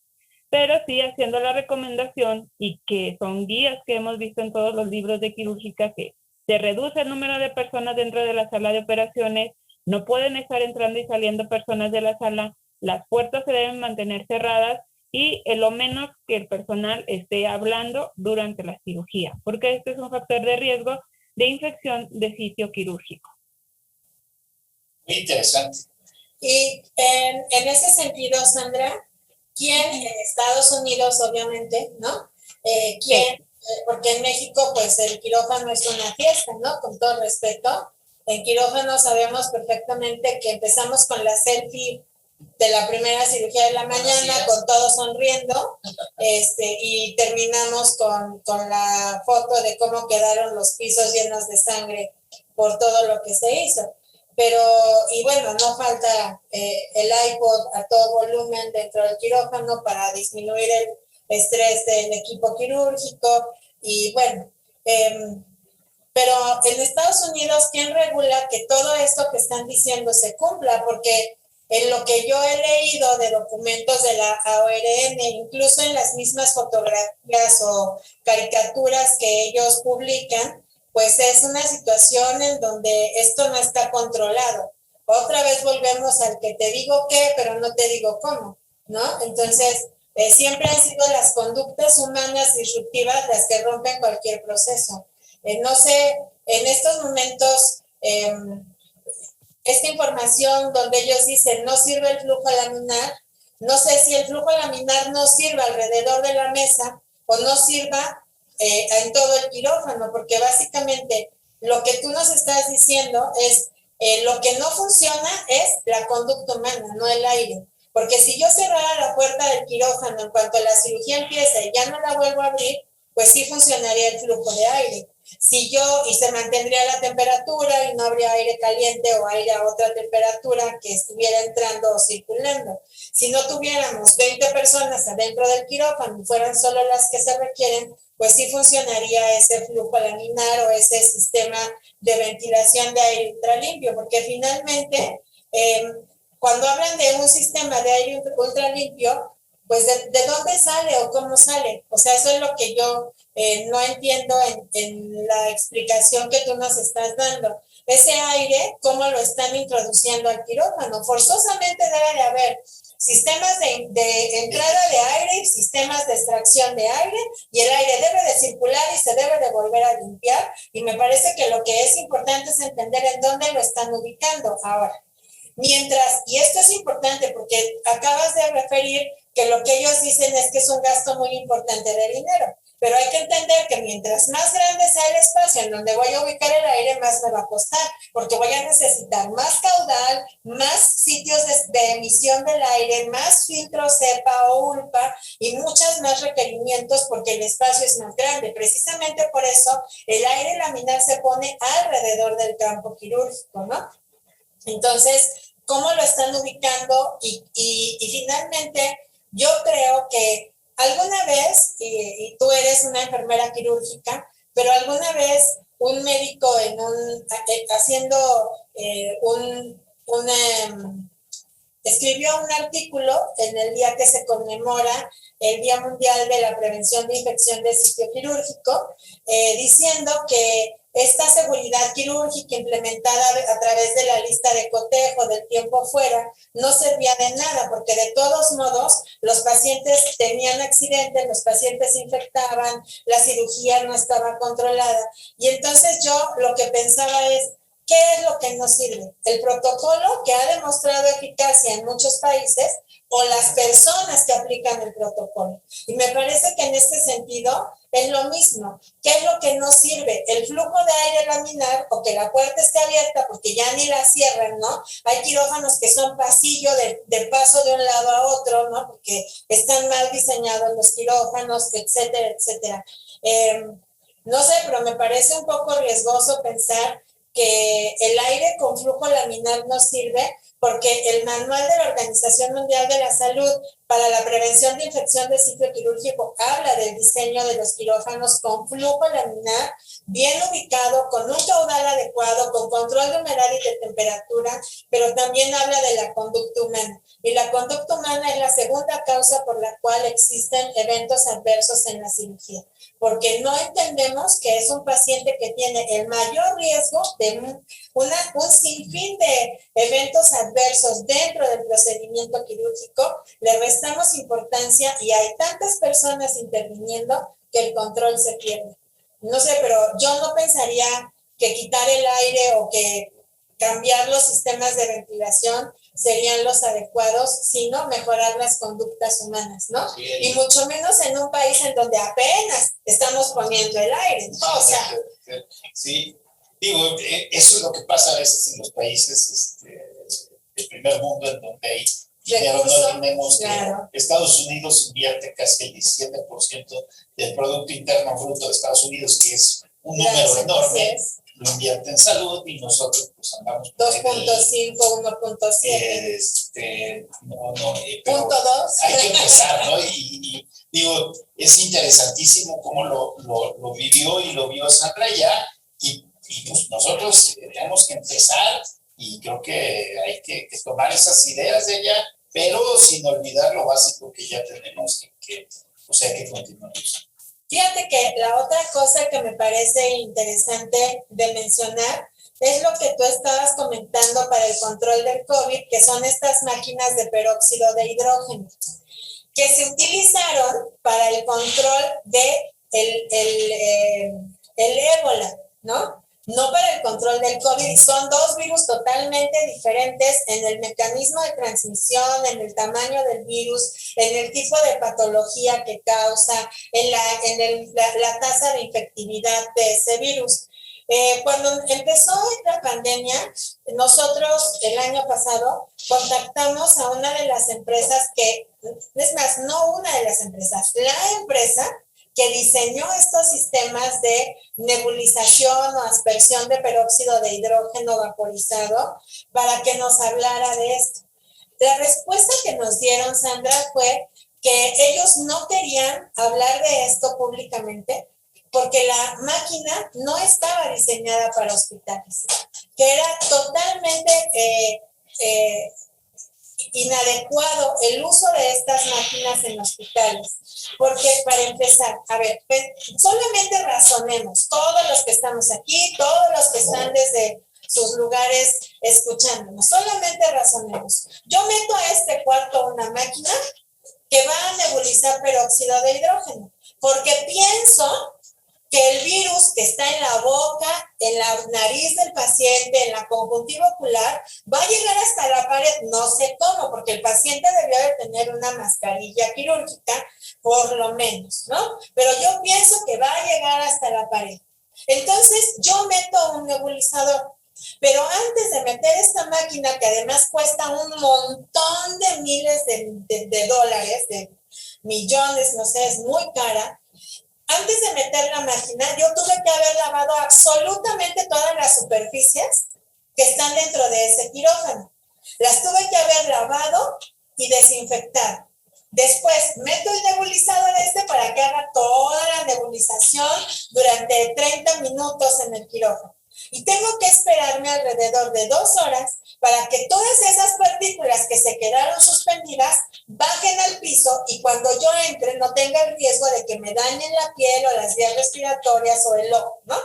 Pero sí haciendo la recomendación, y que son guías que hemos visto en todos los libros de quirúrgica, que se reduce el número de personas dentro de la sala de operaciones, no pueden estar entrando y saliendo personas de la sala, las puertas se deben mantener cerradas y lo menos que el personal esté hablando durante la cirugía, porque este es un factor de riesgo de infección de sitio quirúrgico.
Muy interesante.
Y en ese sentido, Sandra, ¿quién en Estados Unidos, obviamente, ¿no? ¿Quién? Porque en México, pues el quirófano es una fiesta, ¿no? Con todo respeto. En quirófano sabemos perfectamente que empezamos con la selfie de la primera cirugía de la mañana, con todos sonriendo, y terminamos con la foto de cómo quedaron los pisos llenos de sangre por todo lo que se hizo. Pero, y bueno, no falta el iPod a todo volumen dentro del quirófano para disminuir el estrés del equipo quirúrgico. Y bueno, pero en Estados Unidos, ¿quién regula que todo esto que están diciendo se cumpla? Porque en lo que yo he leído de documentos de la AORN, incluso en las mismas fotografías o caricaturas que ellos publican, pues es una situación en donde esto no está controlado. Otra vez volvemos al que te digo qué, pero no te digo cómo, ¿no? Entonces, siempre han sido las conductas humanas disruptivas las que rompen cualquier proceso. No sé, en estos momentos, esta información donde ellos dicen no sirve el flujo laminar, no sé si el flujo laminar no sirva alrededor de la mesa o no sirva en todo el quirófano, porque básicamente lo que tú nos estás diciendo es lo que no funciona es la conducta humana, no el aire. Porque si yo cerrara la puerta del quirófano en cuanto la cirugía empieza y ya no la vuelvo a abrir, pues sí funcionaría el flujo de aire. Y se mantendría la temperatura y no habría aire caliente o aire a otra temperatura que estuviera entrando o circulando. Si no tuviéramos 20 personas adentro del quirófano y fueran solo las que se requieren, pues sí funcionaría ese flujo laminar o ese sistema de ventilación de aire ultralimpio, porque finalmente, cuando hablan de un sistema de aire ultralimpio, pues ¿de dónde sale o cómo sale? O sea, eso es lo que yo no entiendo en la explicación que tú nos estás dando. Ese aire, ¿cómo lo están introduciendo al quirófano? Forzosamente debe de haber sistemas de entrada de aire y sistemas de extracción de aire, y el aire debe de circular y se debe de volver a limpiar, y me parece que lo que es importante es entender en dónde lo están ubicando ahora. Mientras, y esto es importante porque acabas de referir que lo que ellos dicen es que es un gasto muy importante de dinero, pero hay que entender que mientras más grande sea el espacio en donde voy a ubicar el aire, más me va a costar, porque voy a necesitar más caudal, más sitios de emisión del aire, más filtros CEPA o ULPA y muchos más requerimientos porque el espacio es más grande. Precisamente por eso el aire laminar se pone alrededor del campo quirúrgico, ¿no? Entonces, ¿cómo lo están ubicando? Y finalmente, yo creo que alguna vez, y tú eres una enfermera quirúrgica, pero alguna vez un médico haciendo escribió un artículo en el día que se conmemora el Día Mundial de la Prevención de Infección del Sitio Quirúrgico, diciendo que esta seguridad quirúrgica implementada a través de la lista de cotejo del tiempo fuera no servía de nada, porque de todos modos los pacientes tenían accidentes, los pacientes se infectaban, la cirugía no estaba controlada. Y entonces yo lo que pensaba es, ¿qué es lo que nos sirve? ¿El protocolo que ha demostrado eficacia en muchos países o las personas que aplican el protocolo? Y me parece que en este sentido es lo mismo. ¿Qué es lo que nos sirve? El flujo de aire laminar o que la puerta esté abierta porque ya ni la cierran, ¿no? Hay quirófanos que son pasillo de paso de un lado a otro, ¿no? Porque están mal diseñados los quirófanos, etcétera, etcétera. No sé, pero me parece un poco riesgoso pensar que el aire con flujo laminar no sirve porque el manual de la Organización Mundial de la Salud para la prevención de infección de sitio quirúrgico habla del diseño de los quirófanos con flujo laminar, bien ubicado, con un caudal adecuado, con control de humedad y de temperatura, pero también habla de la conducta humana. Y la conducta humana es la segunda causa por la cual existen eventos adversos en la cirugía, porque no entendemos que es un paciente que tiene el mayor riesgo de un sinfín de eventos adversos dentro del procedimiento quirúrgico. Le restamos importancia y hay tantas personas interviniendo que el control se pierde. No sé, pero yo no pensaría que quitar el aire o que cambiar los sistemas de ventilación serían los adecuados, sino mejorar las conductas humanas, ¿no? Sí. Y mucho menos en un país en donde apenas estamos poniendo el aire, ¿no? O sea.
Sí, digo, eso es lo que pasa a veces en los países del primer mundo, en donde hay dinero. No olvidemos que Estados Unidos invierte casi el 17% del Producto Interno Bruto de Estados Unidos, que es un número enorme. Lo invierte en salud y nosotros pues andamos
2.5, 1.7.
Punto 2. Hay que empezar, ¿no? Y digo, es interesantísimo cómo lo vivió y lo vio Sandra ya, y pues nosotros tenemos que empezar, y creo que hay que tomar esas ideas de ella, pero sin olvidar lo básico que ya tenemos y que pues hay que continuar.
Fíjate que la otra cosa que me parece interesante de mencionar es lo que tú estabas comentando para el control del COVID, que son estas máquinas de peróxido de hidrógeno, que se utilizaron para el control de el ébola, ¿no? no para el control del COVID, y son dos virus totalmente diferentes en el mecanismo de transmisión, en el tamaño del virus, en el tipo de patología que causa, en la tasa de infectividad de ese virus. Cuando empezó la pandemia, nosotros el año pasado contactamos a una de las empresas es más, no una de las empresas, la empresa que diseñó estos sistemas de nebulización o aspersión de peróxido de hidrógeno vaporizado para que nos hablara de esto. La respuesta que nos dieron, Sandra, fue que ellos no querían hablar de esto públicamente porque la máquina no estaba diseñada para hospitales, que era totalmente inadecuado el uso de estas máquinas en hospitales. Porque para empezar, a ver, solamente razonemos, todos los que estamos aquí, todos los que están desde sus lugares escuchándonos, solamente razonemos. Yo meto a este cuarto una máquina que va a nebulizar peróxido de hidrógeno, porque pienso que el virus que está en la boca, en la nariz del paciente, en la conjuntiva ocular, va a llegar hasta la pared, no sé cómo, porque el paciente debió de tener una mascarilla quirúrgica, por lo menos, ¿no? Pero yo pienso que va a llegar hasta la pared. Entonces, yo meto un nebulizador, pero antes de meter esta máquina, que además cuesta un montón de miles de dólares, de millones, no sé, es muy cara. Antes de meter la máquina, yo tuve que haber lavado absolutamente todas las superficies que están dentro de ese quirófano. Las tuve que haber lavado y desinfectado. Después, meto el nebulizador para que haga toda la nebulización durante 30 minutos en el quirófano. Y tengo que esperarme alrededor de 2 horas para que todas esas partículas que se quedaron suspendidas bajen al piso y cuando yo entre no tenga el riesgo de que me dañen la piel o las vías respiratorias o el ojo, ¿no?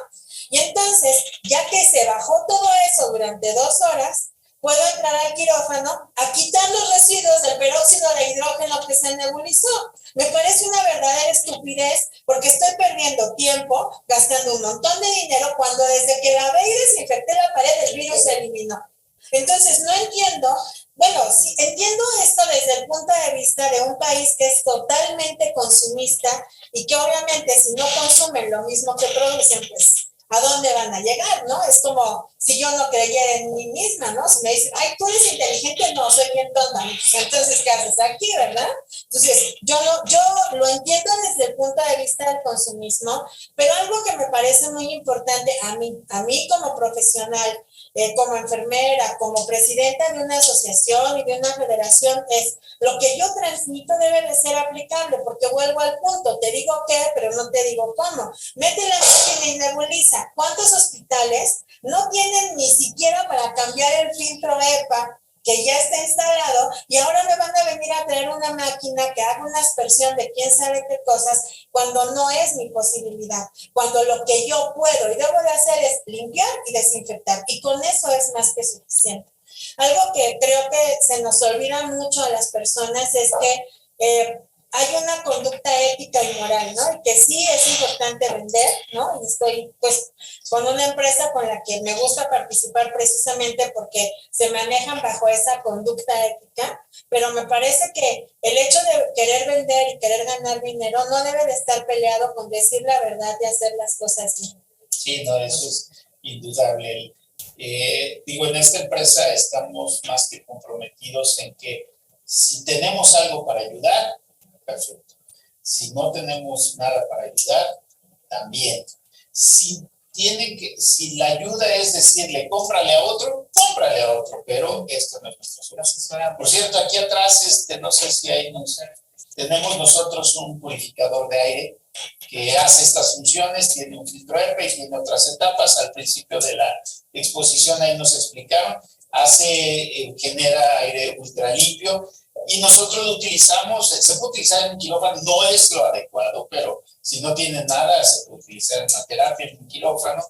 Y entonces, ya que se bajó todo eso durante 2 horas, puedo entrar al quirófano a quitar los residuos del peróxido de hidrógeno que se nebulizó. Me parece una verdadera estupidez porque estoy perdiendo tiempo, gastando un montón de dinero cuando desde que lavé y desinfecté la pared el virus se eliminó. Entonces, no entiendo, bueno, sí, entiendo esto desde el punto de vista de un país que es totalmente consumista y que obviamente si no consumen lo mismo que producen, pues ¿a dónde van a llegar, no? Es como si yo no creyera en mí misma, ¿no? Si me dicen, ay, tú eres inteligente, no, soy bien tonta. Entonces, ¿qué haces aquí, verdad? Entonces, yo lo entiendo desde el punto de vista del consumismo, pero algo que me parece muy importante a mí como profesional, como enfermera, como presidenta de una asociación y de una federación, es lo que yo transmito debe de ser aplicable, porque vuelvo al punto, te digo qué, pero no te digo cómo. Mete la máquina y nebuliza. ¿Cuántos hospitales no tienen ni siquiera para cambiar el filtro EPA que ya está instalado y ahora me van a venir a traer una máquina que haga una aspersión de quién sabe qué cosas cuando no es mi posibilidad, cuando lo que yo puedo y debo de hacer es limpiar y desinfectar y con eso es más que suficiente? Algo que creo que se nos olvida mucho a las personas es que hay una conducta ética y moral, ¿no? Y que sí es importante vender, ¿no? Y estoy, pues, con una empresa con la que me gusta participar precisamente porque se manejan bajo esa conducta ética, pero me parece que el hecho de querer vender y querer ganar dinero no debe de estar peleado con decir la verdad y hacer las cosas bien.
Sí, no, eso es indudable. En esta empresa estamos más que comprometidos en que si tenemos algo para ayudar, perfecto. Si no tenemos nada para ayudar, también. Si la ayuda es decirle, cómprale a otro, pero esto no es nuestro solución. Por cierto, aquí atrás, no sé si hay, tenemos nosotros un purificador de aire que hace estas funciones, tiene un filtro EPA y tiene otras etapas. Al principio de la exposición ahí nos explicaron, genera aire ultra limpio y nosotros lo utilizamos, se puede utilizar en un quirófano, no es lo adecuado, pero si no tiene nada, se puede utilizar en una terapia, en un quirófano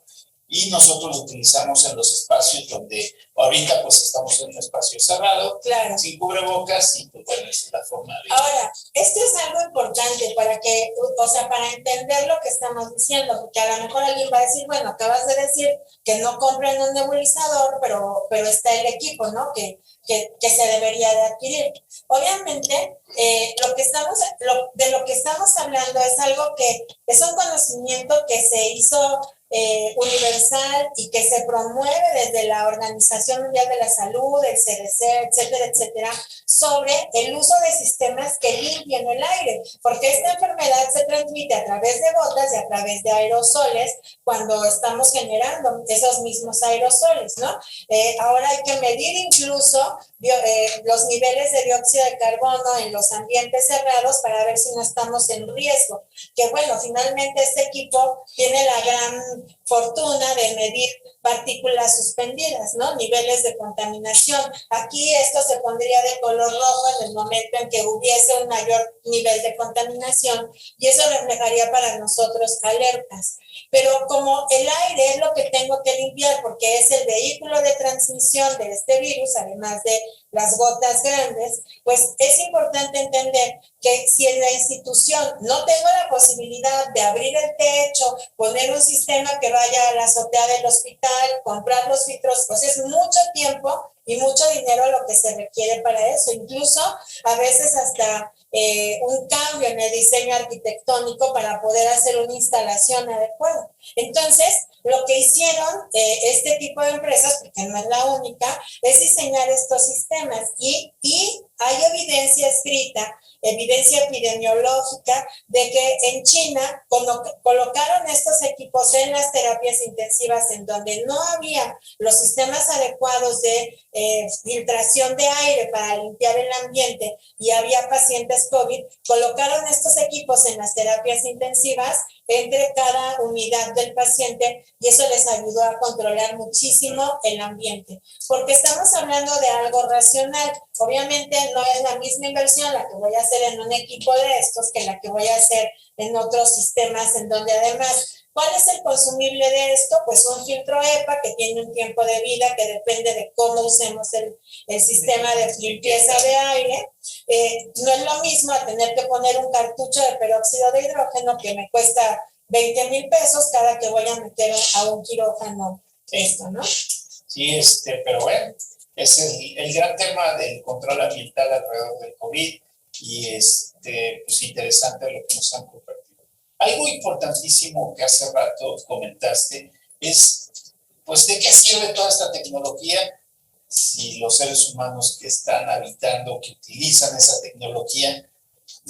y nosotros lo utilizamos en los espacios donde ahorita pues estamos en un espacio cerrado,
Claro.
sin cubrebocas, y pues bueno, esa es la forma de...
Ahora, esto es algo importante para que, o sea, para entender lo que estamos diciendo, porque a lo mejor alguien va a decir, bueno, acabas de decir que no compren un nebulizador, pero está el equipo, ¿no? Que se debería de adquirir. Obviamente, de lo que estamos hablando es algo que es un conocimiento que se hizo universal y que se promueve desde la Organización Mundial de la Salud, el CDC, etcétera, etcétera, sobre el uso de sistemas que limpian el aire, porque esta enfermedad se transmite a través de gotas y a través de aerosoles cuando estamos generando esos mismos aerosoles, ¿no? Ahora hay que medir incluso los niveles de dióxido de carbono en los ambientes cerrados para ver si no estamos en riesgo. Que bueno, finalmente este equipo tiene la gran fortuna de medir partículas suspendidas, ¿no? Niveles de contaminación. Aquí esto se pondría de color rojo en el momento en que hubiese un mayor nivel de contaminación y eso reflejaría para nosotros alertas. Pero como el aire es lo que tengo que limpiar porque es el vehículo de transmisión de este virus, además de las gotas grandes, pues es importante entender que si en la institución no tengo la posibilidad de abrir el techo, poner un sistema que vaya a la azotea del hospital, comprar los filtros, pues es mucho tiempo y mucho dinero lo que se requiere para eso. Incluso a veces hasta un cambio en el diseño arquitectónico para poder hacer una instalación adecuada. Entonces, lo que hicieron este tipo de empresas, porque no es la única, es diseñar estos sistemas y hay evidencia escrita, evidencia epidemiológica de que en China colocaron estos equipos en las terapias intensivas en donde no había los sistemas adecuados de filtración de aire para limpiar el ambiente y había pacientes COVID, colocaron estos equipos en las terapias intensivas entre cada unidad del paciente y eso les ayudó a controlar muchísimo el ambiente, porque estamos hablando de algo racional. Obviamente no es la misma inversión la que voy a hacer en un equipo de estos que la que voy a hacer en otros sistemas en donde además, ¿cuál es el consumible de esto? Pues un filtro EPA que tiene un tiempo de vida que depende de cómo usemos el sistema de limpieza de aire. No es lo mismo a tener que poner un cartucho de peróxido de hidrógeno que me cuesta 20,000 pesos cada que voy a meter a un quirófano esto, ¿no?
Sí, pero bueno, es el gran tema del control ambiental alrededor del COVID y pues interesante lo que nos han compartido. Algo importantísimo que hace rato comentaste es, pues, ¿de qué sirve toda esta tecnología si los seres humanos que están habitando, que utilizan esa tecnología,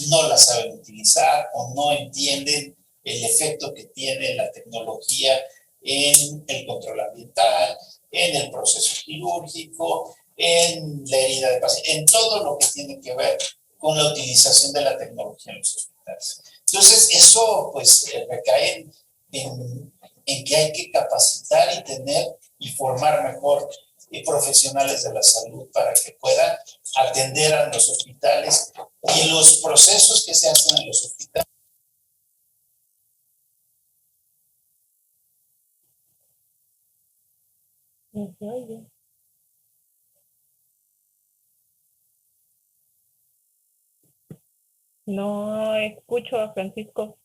no la saben utilizar o no entienden el efecto que tiene la tecnología en el control ambiental, en el proceso quirúrgico, en la herida de paciente, en todo lo que tiene que ver con la utilización de la tecnología en los hospitales? Entonces, eso pues recae en que hay que capacitar y tener y formar mejor profesionales de la salud para que puedan atender a los hospitales y los procesos que se hacen en los hospitales.
No escucho a Francisco.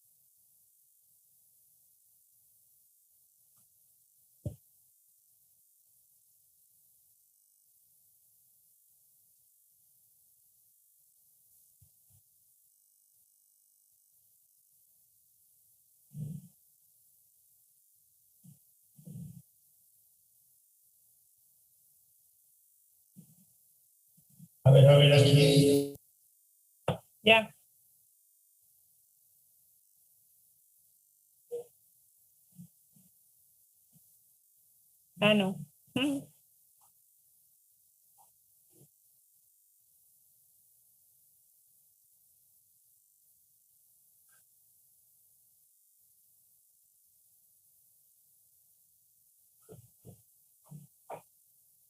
A ver, aquí.
Ya. Ah, no.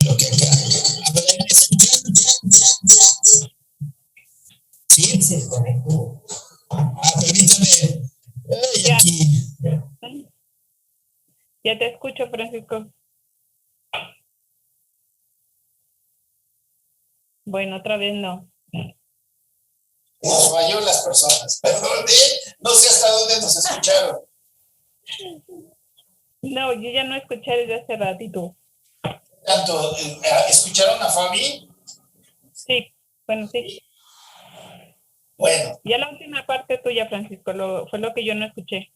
Lo que acá. A ver, ¿me escuchan? Sí, se conectó. Permítame.
Ya.
Aquí.
Ya te escucho, Francisco. Bueno, otra vez no.
Nos falló las personas, perdón, no sé hasta dónde nos escucharon.
No, yo ya no escuché desde hace ratito.
Tanto, ¿escucharon a Fabi?
Sí, bueno, sí.
Bueno.
Ya la última parte tuya, Francisco, fue lo que yo no escuché.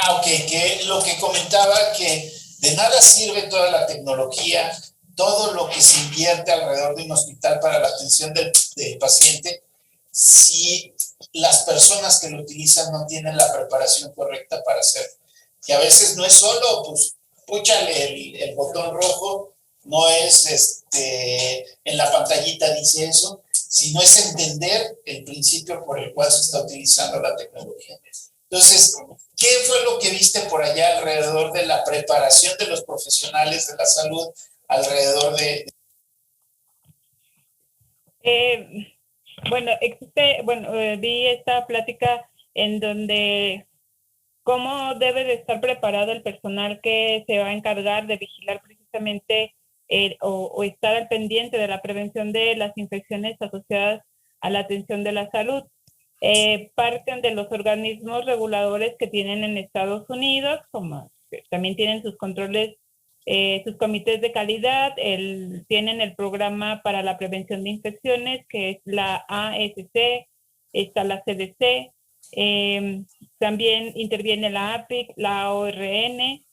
Ok, que lo que comentaba, que de nada sirve toda la tecnología, todo lo que se invierte alrededor de un hospital para la atención del paciente, si las personas que lo utilizan no tienen la preparación correcta para hacerlo. Que a veces no es solo, pues, púchale el botón rojo, no es en la pantallita dice eso, sino es entender el principio por el cual se está utilizando la tecnología. Entonces, ¿qué fue lo que viste por allá alrededor de la preparación de los profesionales de la salud alrededor de...
Bueno, vi esta plática en donde cómo debe de estar preparado el personal que se va a encargar de vigilar precisamente o estar al pendiente de la prevención de las infecciones asociadas a la atención de la salud. Parten de los organismos reguladores que tienen en Estados Unidos, como también tienen sus controles, sus comités de calidad, tienen el programa para la prevención de infecciones, que es la ASC, está la CDC, también interviene la APIC, la ORN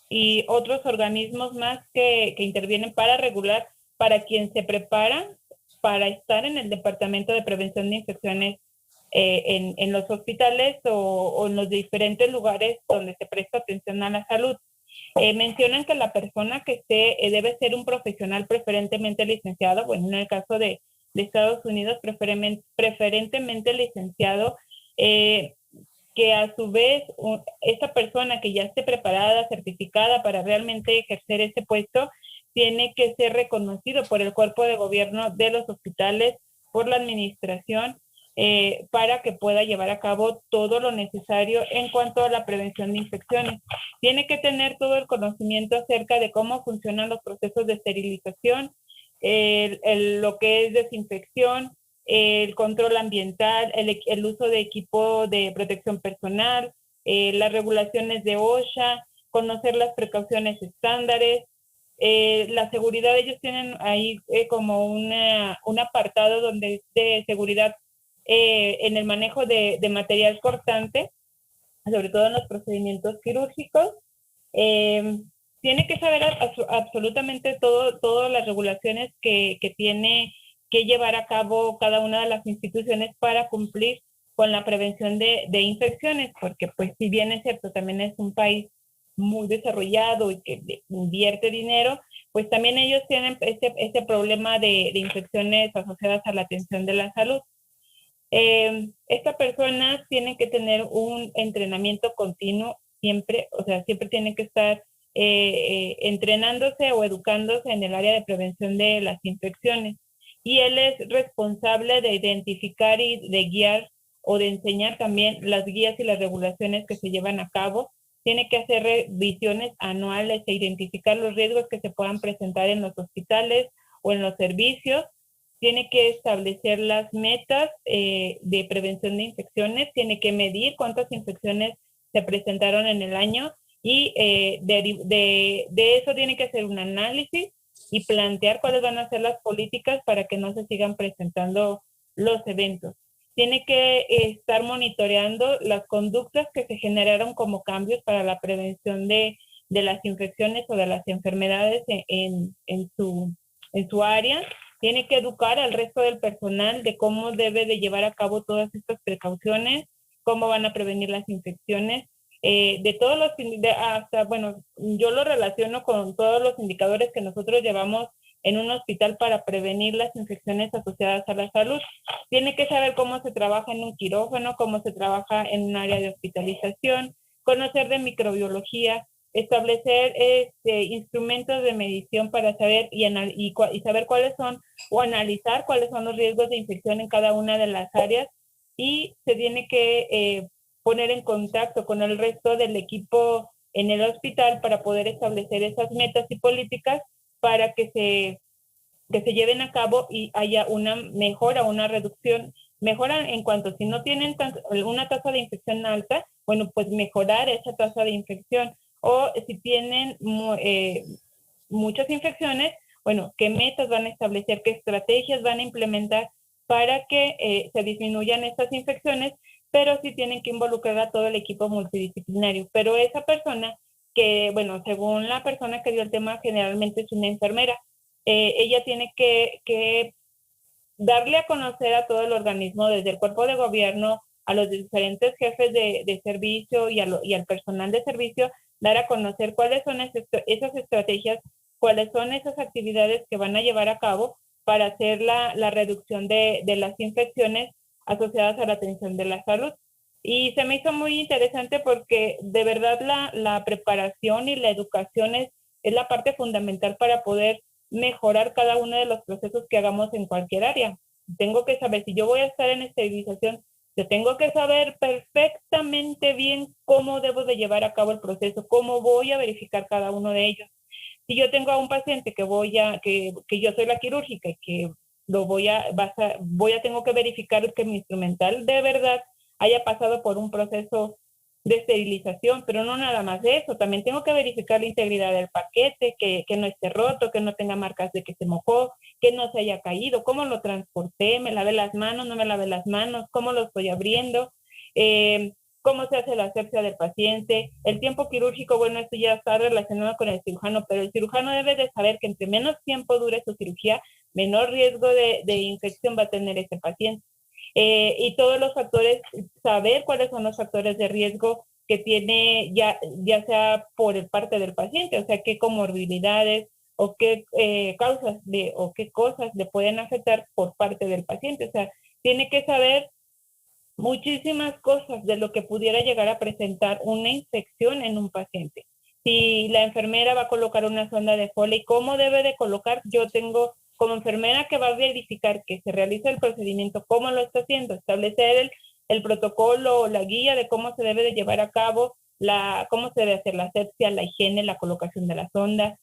y otros organismos más que intervienen para regular para quien se prepara para estar en el Departamento de Prevención de Infecciones en los hospitales o en los diferentes lugares donde se presta atención a la salud. Mencionan que la persona que esté debe ser un profesional preferentemente licenciado, bueno, en el caso de Estados Unidos, preferentemente licenciado, que a su vez esta persona que ya esté preparada, certificada para realmente ejercer ese puesto, tiene que ser reconocido por el cuerpo de gobierno de los hospitales, por la administración, para que pueda llevar a cabo todo lo necesario en cuanto a la prevención de infecciones. Tiene que tener todo el conocimiento acerca de cómo funcionan los procesos de esterilización, lo que es desinfección, el control ambiental, el uso de equipo de protección personal, las regulaciones de OSHA, conocer las precauciones estándares, la seguridad. Ellos tienen ahí como un apartado donde es de seguridad en el manejo de material cortante, sobre todo en los procedimientos quirúrgicos. Tiene que saber absolutamente todas las regulaciones que tiene que llevar a cabo cada una de las instituciones para cumplir con la prevención de infecciones, porque pues si bien es cierto, también es un país muy desarrollado y que invierte dinero, pues también ellos tienen este problema de infecciones asociadas a la atención de la salud. Estas personas tienen que tener un entrenamiento continuo siempre, o sea, siempre tienen que estar entrenándose o educándose en el área de prevención de las infecciones. Y él es responsable de identificar y de guiar o de enseñar también las guías y las regulaciones que se llevan a cabo. Tiene que hacer revisiones anuales e identificar los riesgos que se puedan presentar en los hospitales o en los servicios. Tiene que establecer las metas de prevención de infecciones, tiene que medir cuántas infecciones se presentaron en el año y de eso tiene que hacer un análisis y plantear cuáles van a ser las políticas para que no se sigan presentando los eventos. Tiene que estar monitoreando las conductas que se generaron como cambios para la prevención de las infecciones o de las enfermedades en su área. Tiene que educar al resto del personal de cómo debe de llevar a cabo todas estas precauciones, cómo van a prevenir las infecciones, de todos los, yo lo relaciono con todos los indicadores que nosotros llevamos en un hospital para prevenir las infecciones asociadas a la salud. Tiene que saber cómo se trabaja en un quirófano, cómo se trabaja en un área de hospitalización, conocer de microbiología, establecer instrumentos de medición para saber y saber cuáles son, o analizar cuáles son los riesgos de infección en cada una de las áreas, y se tiene que poner en contacto con el resto del equipo en el hospital para poder establecer esas metas y políticas para que se lleven a cabo y haya una mejora, una reducción. Mejora en cuanto si no tienen una tasa de infección alta, bueno, pues mejorar esa tasa de infección. O si tienen muchas infecciones, bueno, qué metas van a establecer, qué estrategias van a implementar para que se disminuyan estas infecciones, pero sí tienen que involucrar a todo el equipo multidisciplinario. Pero esa persona que, bueno, según la persona que dio el tema, generalmente es una enfermera, ella tiene que darle a conocer a todo el organismo, desde el cuerpo de gobierno, a los diferentes jefes de servicio y al personal de servicio, dar a conocer cuáles son esas estrategias, cuáles son esas actividades que van a llevar a cabo para hacer la reducción de las infecciones asociadas a la atención de la salud. Y se me hizo muy interesante porque de verdad la preparación y la educación es la parte fundamental para poder mejorar cada uno de los procesos que hagamos en cualquier área. Tengo que saber, si yo voy a estar en esterilización, yo tengo que saber perfectamente bien cómo debo de llevar a cabo el proceso, cómo voy a verificar cada uno de ellos. Si yo tengo a un paciente que yo soy la quirúrgica y que tengo que verificar que mi instrumental de verdad haya pasado por un proceso de esterilización, pero no nada más de eso, también tengo que verificar la integridad del paquete, que no esté roto, que no tenga marcas de que se mojó, que no se haya caído, cómo lo transporté, me lavé las manos, no me lavé las manos, cómo lo estoy abriendo, cómo se hace la asepsia del paciente, el tiempo quirúrgico, bueno, esto ya está relacionado con el cirujano, pero el cirujano debe de saber que entre menos tiempo dure su cirugía, menor riesgo de infección va a tener ese paciente. Y todos los factores, saber cuáles son los factores de riesgo que tiene ya sea por parte del paciente, o sea, qué comorbilidades o qué causas o qué cosas le pueden afectar por parte del paciente. O sea, tiene que saber muchísimas cosas de lo que pudiera llegar a presentar una infección en un paciente. Si la enfermera va a colocar una sonda de Foley, ¿cómo debe de colocar? Yo tengo como enfermera que va a verificar que se realiza el procedimiento, cómo lo está haciendo, establecer el protocolo o la guía de cómo se debe de llevar a cabo, cómo se debe hacer la asepsia, la higiene, la colocación de la sonda,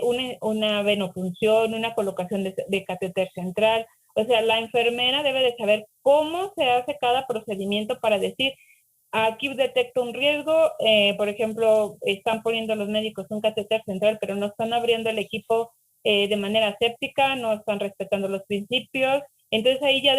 una venopunción, una colocación de catéter central. O sea, la enfermera debe de saber cómo se hace cada procedimiento para decir, aquí detecto un riesgo, por ejemplo, están poniendo los médicos un catéter central, pero no están abriendo el equipo de manera séptica, no están respetando los principios, entonces ahí ella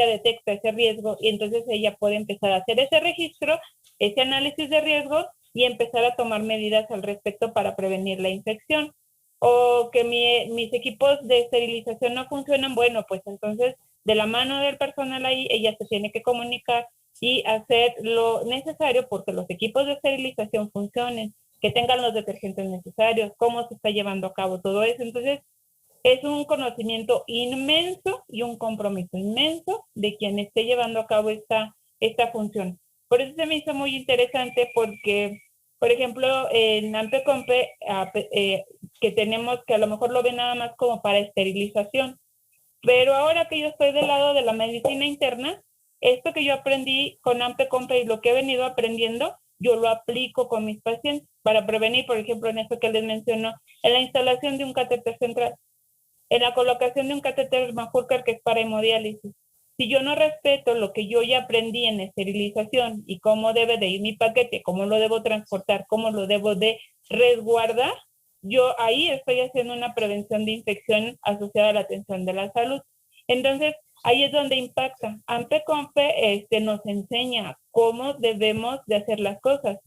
detecta ese riesgo y entonces ella puede empezar a hacer ese registro, ese análisis de riesgo y empezar a tomar medidas al respecto para prevenir la infección. O que mis equipos de esterilización no funcionan, bueno, pues entonces de la mano del personal ahí, ella se tiene que comunicar y hacer lo necesario porque los equipos de esterilización funcionen, que tengan los detergentes necesarios, cómo se está llevando a cabo todo eso. Entonces, es un conocimiento inmenso y un compromiso inmenso de quien esté llevando a cabo esta función. Por eso se me hizo muy interesante porque, por ejemplo, en AMPE-COMPE, que tenemos, que a lo mejor lo ven nada más como para esterilización, pero ahora que yo estoy del lado de la medicina interna, esto que yo aprendí con AMPE-COMPE y lo que he venido aprendiendo, yo lo aplico con mis pacientes para prevenir, por ejemplo, en esto que les menciono, en la instalación de un catéter central, en la colocación de un catéter Mahurkar que es para hemodiálisis. Si yo no respeto lo que yo ya aprendí en esterilización y cómo debe de ir mi paquete, cómo lo debo transportar, cómo lo debo de resguardar, yo ahí estoy haciendo una prevención de infección asociada a la atención de la salud. Entonces, ahí es donde impacta. AMPE-COMPE nos enseña cómo debemos de hacer las cosas.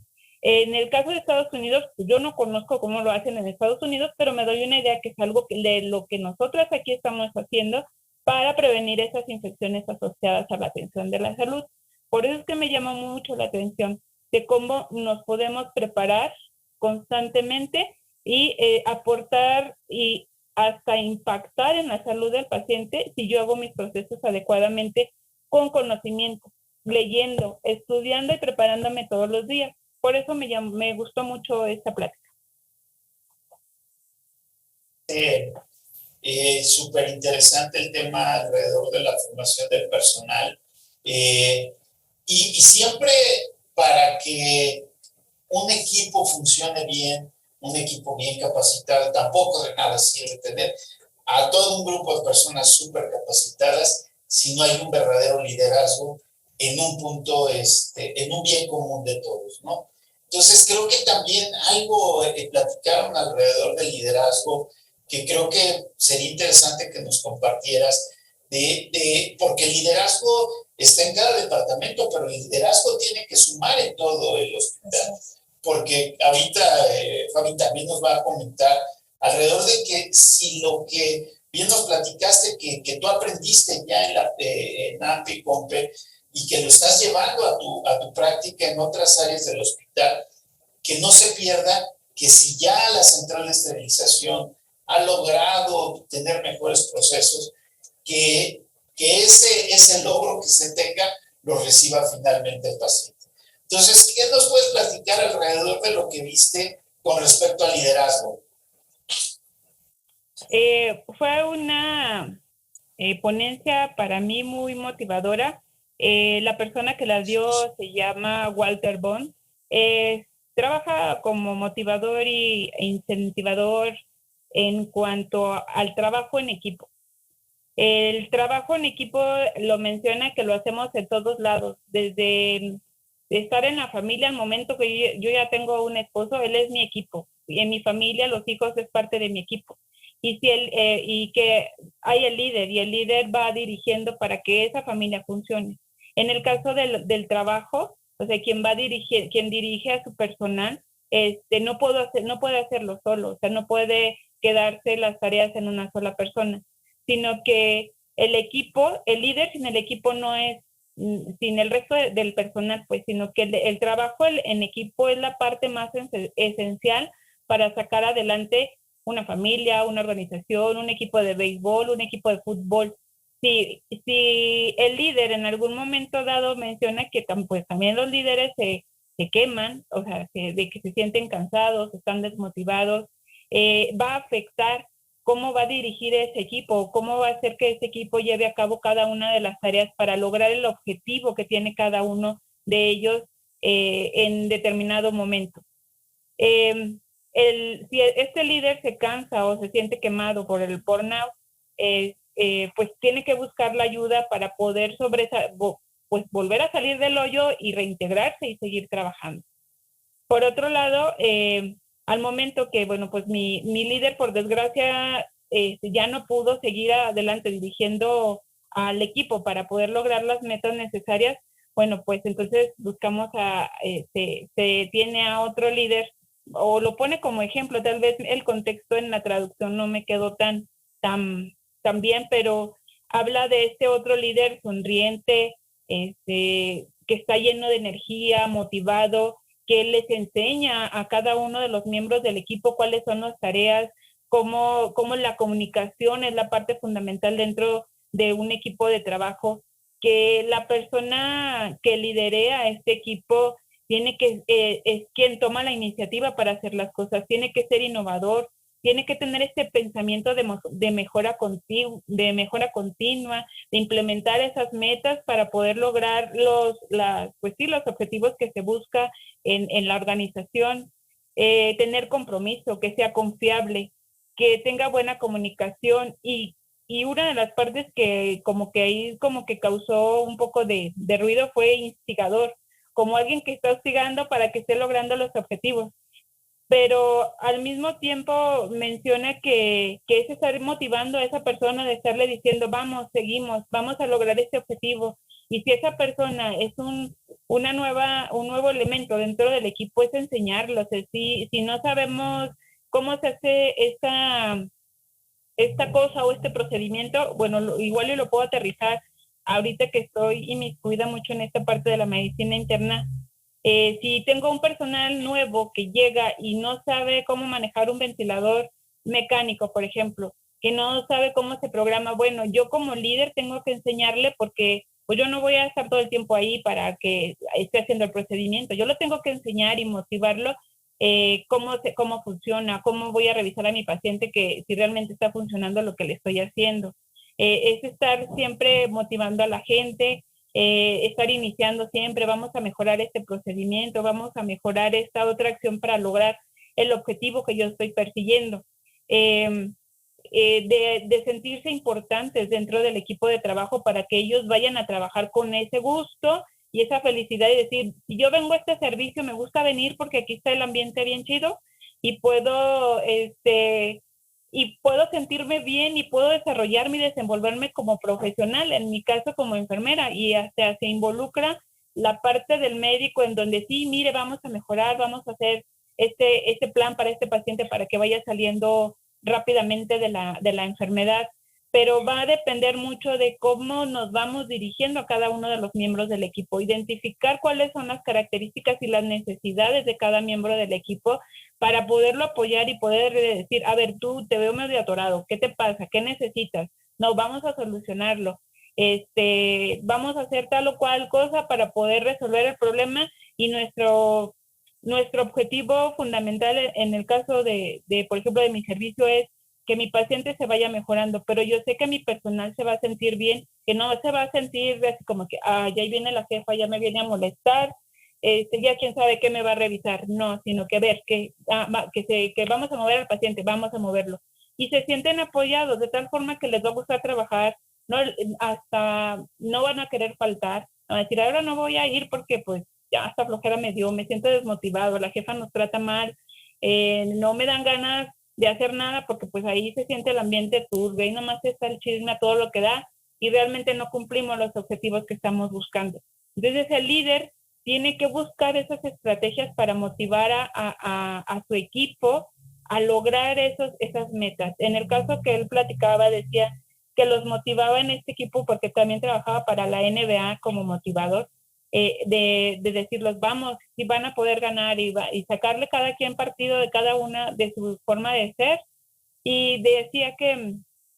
En el caso de Estados Unidos, yo no conozco cómo lo hacen en Estados Unidos, pero me doy una idea que es algo de lo que nosotros aquí estamos haciendo para prevenir esas infecciones asociadas a la atención de la salud. Por eso es que me llama mucho la atención de cómo nos podemos preparar constantemente y aportar y hasta impactar en la salud del paciente si yo hago mis procesos adecuadamente con conocimiento, leyendo, estudiando y preparándome todos los días. Por eso me gustó mucho esta plática.
Súper interesante el tema alrededor de la formación del personal. Y siempre para que un equipo funcione bien, un equipo bien capacitado, tampoco de nada sirve tener a todo un grupo de personas súper capacitadas si no hay un verdadero liderazgo en un punto, en un bien común de todos, ¿no? Entonces creo que también algo platicaron alrededor del liderazgo que creo que sería interesante que nos compartieras porque el liderazgo está en cada departamento, pero el liderazgo tiene que sumar en todo el hospital. Porque ahorita Fabi también nos va a comentar alrededor de que si lo que bien nos platicaste, que tú aprendiste ya en AMPE y COMPE y que lo estás llevando a tu práctica en otras áreas del hospital, que no se pierda que si ya la central de esterilización ha logrado tener mejores procesos, que ese logro que se tenga lo reciba finalmente el paciente. Entonces, ¿qué nos puedes platicar alrededor de lo que viste con respecto al liderazgo?
Fue una ponencia para mí muy motivadora. La persona que la dio se llama Walter Bond. Trabaja como motivador e incentivador en cuanto al trabajo en equipo. El trabajo en equipo lo menciona que lo hacemos en todos lados, desde estar en la familia, al momento que yo ya tengo un esposo, él es mi equipo, y en mi familia los hijos es parte de mi equipo. Y, y que hay el líder, y el líder va dirigiendo para que esa familia funcione. En el caso del trabajo, o sea, quien dirige a su personal, no puede hacerlo solo, o sea, no puede quedarse las tareas en una sola persona, sino que el equipo, el líder sin el equipo no es, sin el resto del personal, pues, sino que el trabajo en equipo es la parte más esencial para sacar adelante una familia, una organización, un equipo de béisbol, un equipo de fútbol. Si el líder en algún momento dado menciona que pues, también los líderes se queman, o sea, de que se sienten cansados, están desmotivados, va a afectar cómo va a dirigir ese equipo, cómo va a hacer que ese equipo lleve a cabo cada una de las tareas para lograr el objetivo que tiene cada uno de ellos en determinado momento. Si este líder se cansa o se siente quemado por el burnout, pues tiene que buscar la ayuda para poder pues volver a salir del hoyo y reintegrarse y seguir trabajando. Por otro lado, al momento que, bueno, pues mi líder, por desgracia, ya no pudo seguir adelante dirigiendo al equipo para poder lograr las metas necesarias, bueno, pues entonces buscamos se tiene a otro líder, o lo pone como ejemplo. Tal vez el contexto en la traducción no me quedó tan bien, pero habla de este otro líder sonriente, que está lleno de energía, motivado, que les enseña a cada uno de los miembros del equipo cuáles son las tareas, cómo la comunicación es la parte fundamental dentro de un equipo de trabajo, que la persona que liderea este equipo es quien toma la iniciativa para hacer las cosas, tiene que ser innovador, tiene que tener este pensamiento de mejora continua, de implementar esas metas para poder lograr los objetivos que se busca en la organización, tener compromiso, que sea confiable, que tenga buena comunicación y una de las partes que como que causó un poco de ruido fue instigador, como alguien que está hostigando para que esté logrando los objetivos. Pero al mismo tiempo menciona que es estar motivando a esa persona, de estarle diciendo, vamos, seguimos, vamos a lograr este objetivo. Y si esa persona es un nuevo elemento dentro del equipo, es enseñarlo. O sea, si no sabemos cómo se hace esta cosa o este procedimiento, bueno, igual yo lo puedo aterrizar ahorita que estoy inmiscuida mucho en esta parte de la medicina interna. Si tengo un personal nuevo que llega y no sabe cómo manejar un ventilador mecánico, por ejemplo, que no sabe cómo se programa, bueno, yo como líder tengo que enseñarle, porque pues yo no voy a estar todo el tiempo ahí para que esté haciendo el procedimiento. Yo lo tengo que enseñar y motivarlo, cómo funciona, cómo voy a revisar a mi paciente que si realmente está funcionando lo que le estoy haciendo. Es estar siempre motivando a la gente, estar iniciando siempre, vamos a mejorar este procedimiento, vamos a mejorar esta otra acción para lograr el objetivo que yo estoy persiguiendo. De sentirse importantes dentro del equipo de trabajo para que ellos vayan a trabajar con ese gusto y esa felicidad y decir, si yo vengo a este servicio, me gusta venir porque aquí está el ambiente bien chido y puedo sentirme bien y puedo desarrollarme y desenvolverme como profesional, en mi caso como enfermera, y hasta se involucra la parte del médico en donde sí, mire, vamos a mejorar, vamos a hacer este plan para este paciente para que vaya saliendo rápidamente de la enfermedad, pero va a depender mucho de cómo nos vamos dirigiendo a cada uno de los miembros del equipo, identificar cuáles son las características y las necesidades de cada miembro del equipo para poderlo apoyar y poder decir, a ver, tú te veo medio atorado, ¿qué te pasa? ¿Qué necesitas? No, vamos a solucionarlo. Vamos a hacer tal o cual cosa para poder resolver el problema y nuestro objetivo fundamental en el caso por ejemplo, de mi servicio es que mi paciente se vaya mejorando, pero yo sé que mi personal se va a sentir bien, que no se va a sentir así como que, ya viene la jefa, ya me viene a molestar, ya quién sabe qué me va a revisar. No, sino que ver que vamos a mover al paciente, vamos a moverlo. Y se sienten apoyados de tal forma que les va a gustar trabajar, no, hasta no van a querer faltar, van a decir, ahora no voy a ir porque pues ya hasta flojera me dio, me siento desmotivado, la jefa nos trata mal, no me dan ganas de hacer nada porque pues ahí se siente el ambiente turbio y nomás está el chisme a todo lo que da y realmente no cumplimos los objetivos que estamos buscando. Entonces el líder tiene que buscar esas estrategias para motivar a su equipo a lograr esas metas. En el caso que él platicaba, decía que los motivaba en este equipo porque también trabajaba para la NBA como motivador, de decirlos, vamos, si van a poder ganar y sacarle cada quien partido de cada una de su forma de ser. Y decía que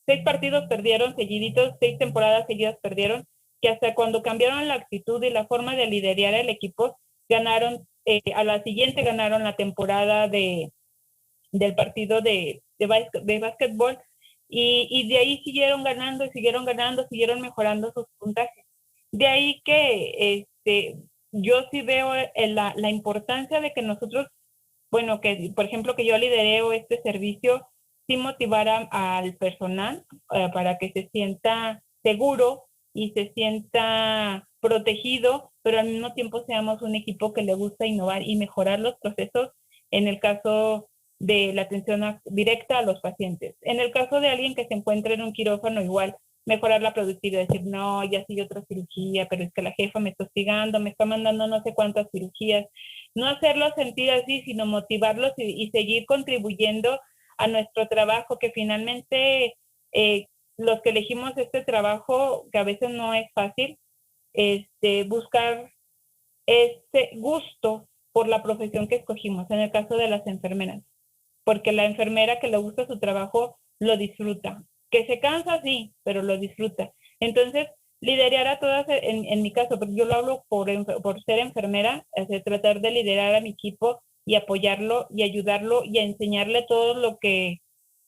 6 partidos perdieron seguiditos, 6 temporadas seguidas perdieron, que hasta cuando cambiaron la actitud y la forma de liderar el equipo, ganaron, a la siguiente ganaron la temporada del partido de básquetbol y de ahí siguieron ganando, siguieron mejorando sus puntajes. De ahí que yo sí veo la importancia de que nosotros, bueno, que por ejemplo que yo lidereo este servicio, sí motivar al personal para que se sienta seguro y se sienta protegido, pero al mismo tiempo seamos un equipo que le gusta innovar y mejorar los procesos en el caso de la atención directa a los pacientes. En el caso de alguien que se encuentra en un quirófano, igual mejorar la productividad, decir, no, ya sigue otra cirugía, pero es que la jefa me está hostigando, me está mandando no sé cuántas cirugías. No hacerlos sentir así, sino motivarlos y seguir contribuyendo a nuestro trabajo, que finalmente los que elegimos este trabajo, que a veces no es fácil, buscar este gusto por la profesión que escogimos, en el caso de las enfermeras, porque la enfermera que le gusta su trabajo lo disfruta, que se cansa, sí, pero lo disfruta. Entonces, liderar a todas, en mi caso, porque yo lo hablo por ser enfermera, tratar de liderar a mi equipo y apoyarlo y ayudarlo y a enseñarle todo lo que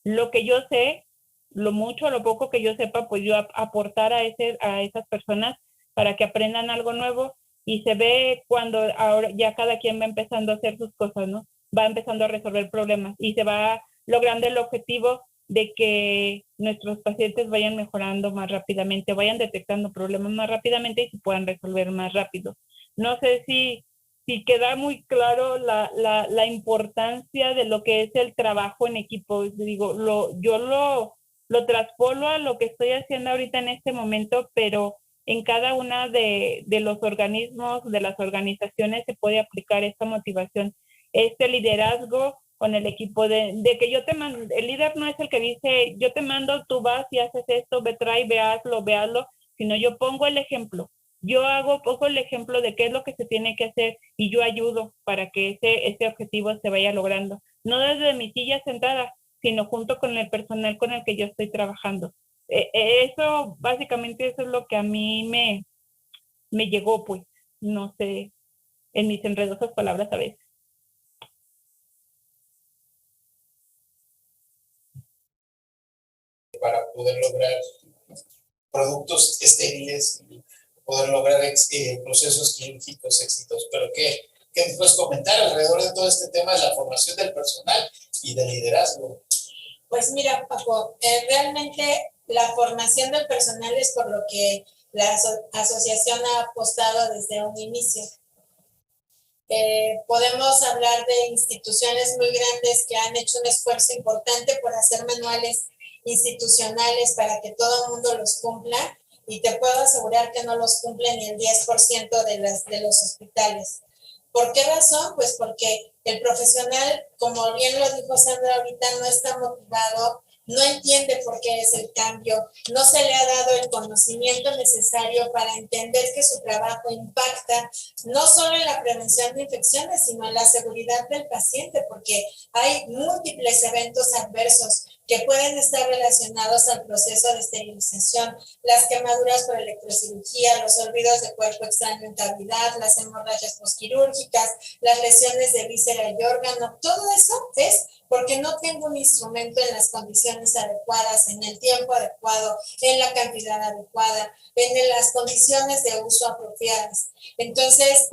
yo sé, lo mucho o lo poco que yo sepa, pues yo aportar a esas personas para que aprendan algo nuevo y se ve cuando ahora ya cada quien va empezando a hacer sus cosas, ¿no? Va empezando a resolver problemas y se va logrando el objetivo de que nuestros pacientes vayan mejorando más rápidamente, vayan detectando problemas más rápidamente y se puedan resolver más rápido. No sé si queda muy claro la importancia de lo que es el trabajo en equipo. Digo, yo lo traspolo a lo que estoy haciendo ahorita en este momento, pero en cada una de los organismos, de las organizaciones, se puede aplicar esta motivación, este liderazgo con el equipo de que yo te mando. El líder no es el que dice, yo te mando, tú vas y haces esto, ve, hazlo, sino yo pongo el ejemplo. Yo pongo el ejemplo de qué es lo que se tiene que hacer y yo ayudo para que ese objetivo se vaya logrando. No desde mi silla sentada, sino junto con el personal con el que yo estoy trabajando. Eso, básicamente, eso es lo que a mí me llegó, pues, no sé, en mis enredosas palabras a veces.
Para poder lograr productos estériles poder lograr procesos quirúrgicos exitosos. Pero ¿qué nos puedes comentar alrededor de todo este tema de la formación del personal y del liderazgo?
Pues mira, Paco, realmente la formación del personal es por lo que la asociación ha apostado desde un inicio. Podemos hablar de instituciones muy grandes que han hecho un esfuerzo importante por hacer manuales institucionales para que todo el mundo los cumpla, y te puedo asegurar que no los cumple ni el 10% de los hospitales. ¿Por qué razón? Pues porque el profesional, como bien lo dijo Sandra ahorita, no está motivado, no entiende por qué es el cambio, no se le ha dado el conocimiento necesario para entender que su trabajo impacta no solo en la prevención de infecciones, sino en la seguridad del paciente, porque hay múltiples eventos adversos que pueden estar relacionados al proceso de esterilización, las quemaduras por electrocirugía, los olvidos de cuerpo extraño en cavidad, las hemorragias posquirúrgicas, las lesiones de víscera y órgano. Todo eso es porque no tengo un instrumento en las condiciones adecuadas, en el tiempo adecuado, en la cantidad adecuada, en las condiciones de uso apropiadas. Entonces,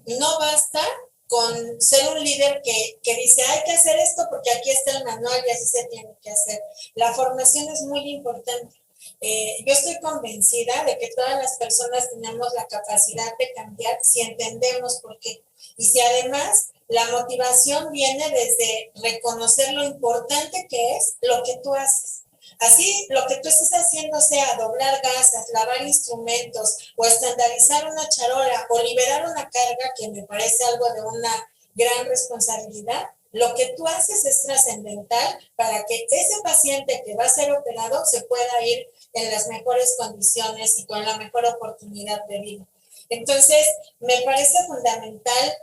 no basta con ser un líder que dice, hay que hacer esto porque aquí está el manual y así se tiene que hacer. La formación es muy importante. Yo estoy convencida de que todas las personas tenemos la capacidad de cambiar si entendemos por qué. Y si además la motivación viene desde reconocer lo importante que es lo que tú haces. Así, lo que tú estés haciendo sea doblar gasas, lavar instrumentos o estandarizar una charola o liberar una carga, que me parece algo de una gran responsabilidad, lo que tú haces es trascendental para que ese paciente que va a ser operado se pueda ir en las mejores condiciones y con la mejor oportunidad de vida. Entonces, me parece fundamental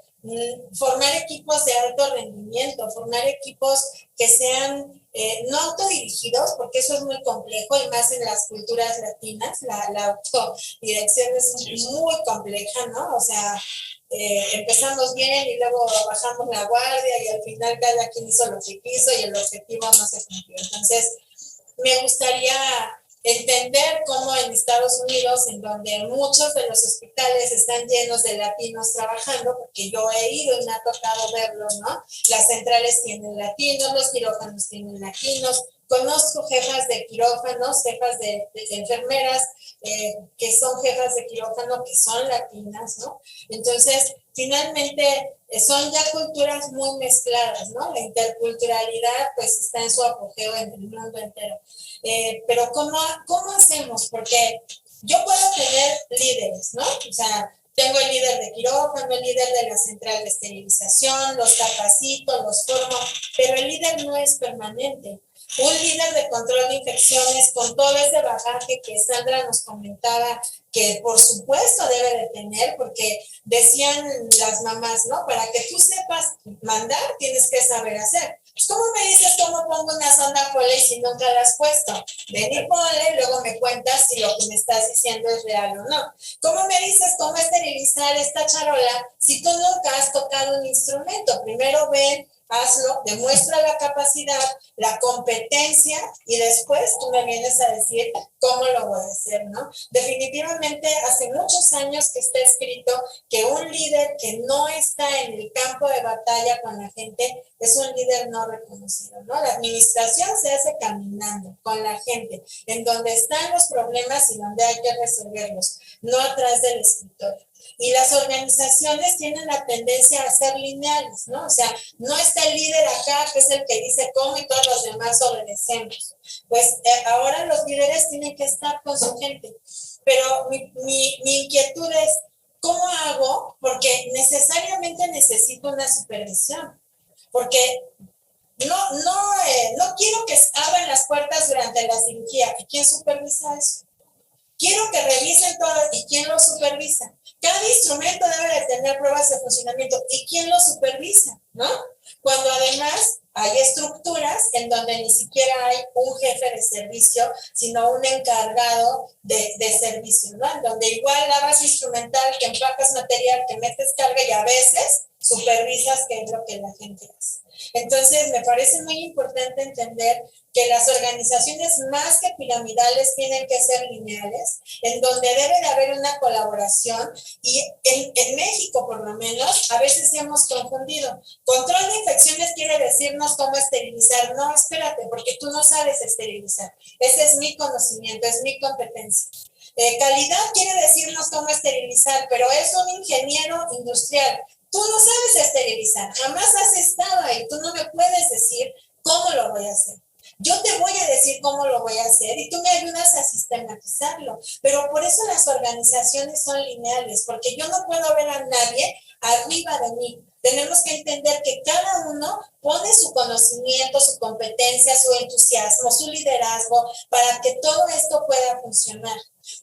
formar equipos de alto rendimiento, formar equipos que sean no autodirigidos, porque eso es muy complejo, y más en las culturas latinas, la autodirección es muy compleja, ¿no? O sea, empezamos bien y luego bajamos la guardia y al final cada quien hizo lo que quiso y el objetivo no se cumplió. Entonces, me gustaría entender cómo en Estados Unidos, en donde muchos de los hospitales están llenos de latinos trabajando, porque yo he ido y me ha tocado verlo, ¿no? Las centrales tienen latinos, los quirófanos tienen latinos, conozco jefas de quirófanos, jefas de enfermeras que son jefas de quirófano que son latinas, ¿no? Entonces, finalmente, son ya culturas muy mezcladas, ¿no? La interculturalidad, pues, está en su apogeo en el mundo entero. Pero ¿cómo hacemos? Porque yo puedo tener líderes, ¿no? O sea, tengo el líder de quirófano, el líder de la central de esterilización, los capacito, los formo, pero el líder no es permanente. Un líder de control de infecciones con todo ese bagaje que Sandra nos comentaba, que por supuesto debe de tener, porque decían las mamás, ¿no? Para que tú sepas mandar, tienes que saber hacer. Pues, ¿cómo me dices cómo pongo una sonda Foley si nunca la has puesto? Ven y ponle, luego me cuentas si lo que me estás diciendo es real o no. ¿Cómo me dices cómo esterilizar esta charola si tú nunca has tocado un instrumento? Primero ven, hazlo, demuestra la capacidad, la competencia, y después tú me vienes a decir cómo lo voy a hacer, ¿no? Definitivamente hace muchos años que está escrito que un líder que no está en el campo de batalla con la gente es un líder no reconocido, ¿no? La administración se hace caminando con la gente, en donde están los problemas y donde hay que resolverlos, no atrás del escritorio. Y las organizaciones tienen la tendencia a ser lineales, ¿no? O sea, no está el líder acá, que es el que dice cómo y todos los demás obedecemos. Pues ahora los líderes tienen que estar con su gente. Pero mi inquietud es, ¿cómo hago? Porque necesariamente necesito una supervisión. Porque no quiero que abran las puertas durante la cirugía. ¿Y quién supervisa eso? Quiero que revisen todas. ¿Y quién lo supervisa? Cada instrumento debe de tener pruebas de funcionamiento. ¿Y quién lo supervisa? ¿No? Cuando además hay estructuras en donde ni siquiera hay un jefe de servicio, sino un encargado de servicio, ¿no? En donde igual lavas instrumental, que empacas material, que metes carga y a veces supervisas qué es lo que la gente hace. Entonces, me parece muy importante entender que las organizaciones más que piramidales tienen que ser lineales, en donde debe de haber una colaboración y en México, por lo menos, a veces hemos confundido. Control de infecciones quiere decirnos cómo esterilizar. No, espérate, porque tú no sabes esterilizar. Ese es mi conocimiento, es mi competencia. Calidad quiere decirnos cómo esterilizar, pero es un ingeniero industrial. Tú no sabes esterilizar, jamás has estado ahí, tú no me puedes decir cómo lo voy a hacer. Yo te voy a decir cómo lo voy a hacer y tú me ayudas a sistematizarlo. Pero por eso las organizaciones son lineales, porque yo no puedo ver a nadie arriba de mí. Tenemos que entender que cada uno pone su conocimiento, su competencia, su entusiasmo, su liderazgo para que todo esto pueda funcionar.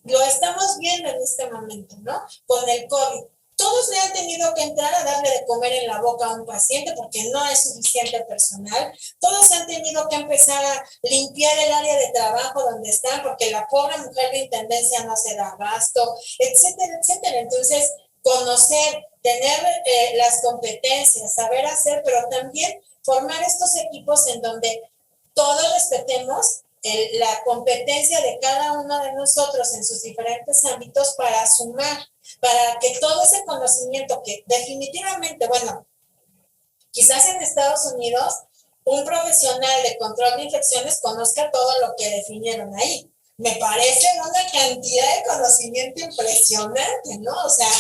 Lo estamos viendo en este momento, ¿no? Con el COVID. Todos le han tenido que entrar a darle de comer en la boca a un paciente porque no es suficiente personal. Todos han tenido que empezar a limpiar el área de trabajo donde están porque la pobre mujer de intendencia no se da abasto, etcétera, etcétera. Entonces, conocer, tener las competencias, saber hacer, pero también formar estos equipos en donde todos respetemos la competencia de cada uno de nosotros en sus diferentes ámbitos para sumar, para que todo ese conocimiento que definitivamente, bueno, quizás en Estados Unidos un profesional de control de infecciones conozca todo lo que definieron ahí. Me parece una cantidad de conocimiento impresionante, ¿no? O sea,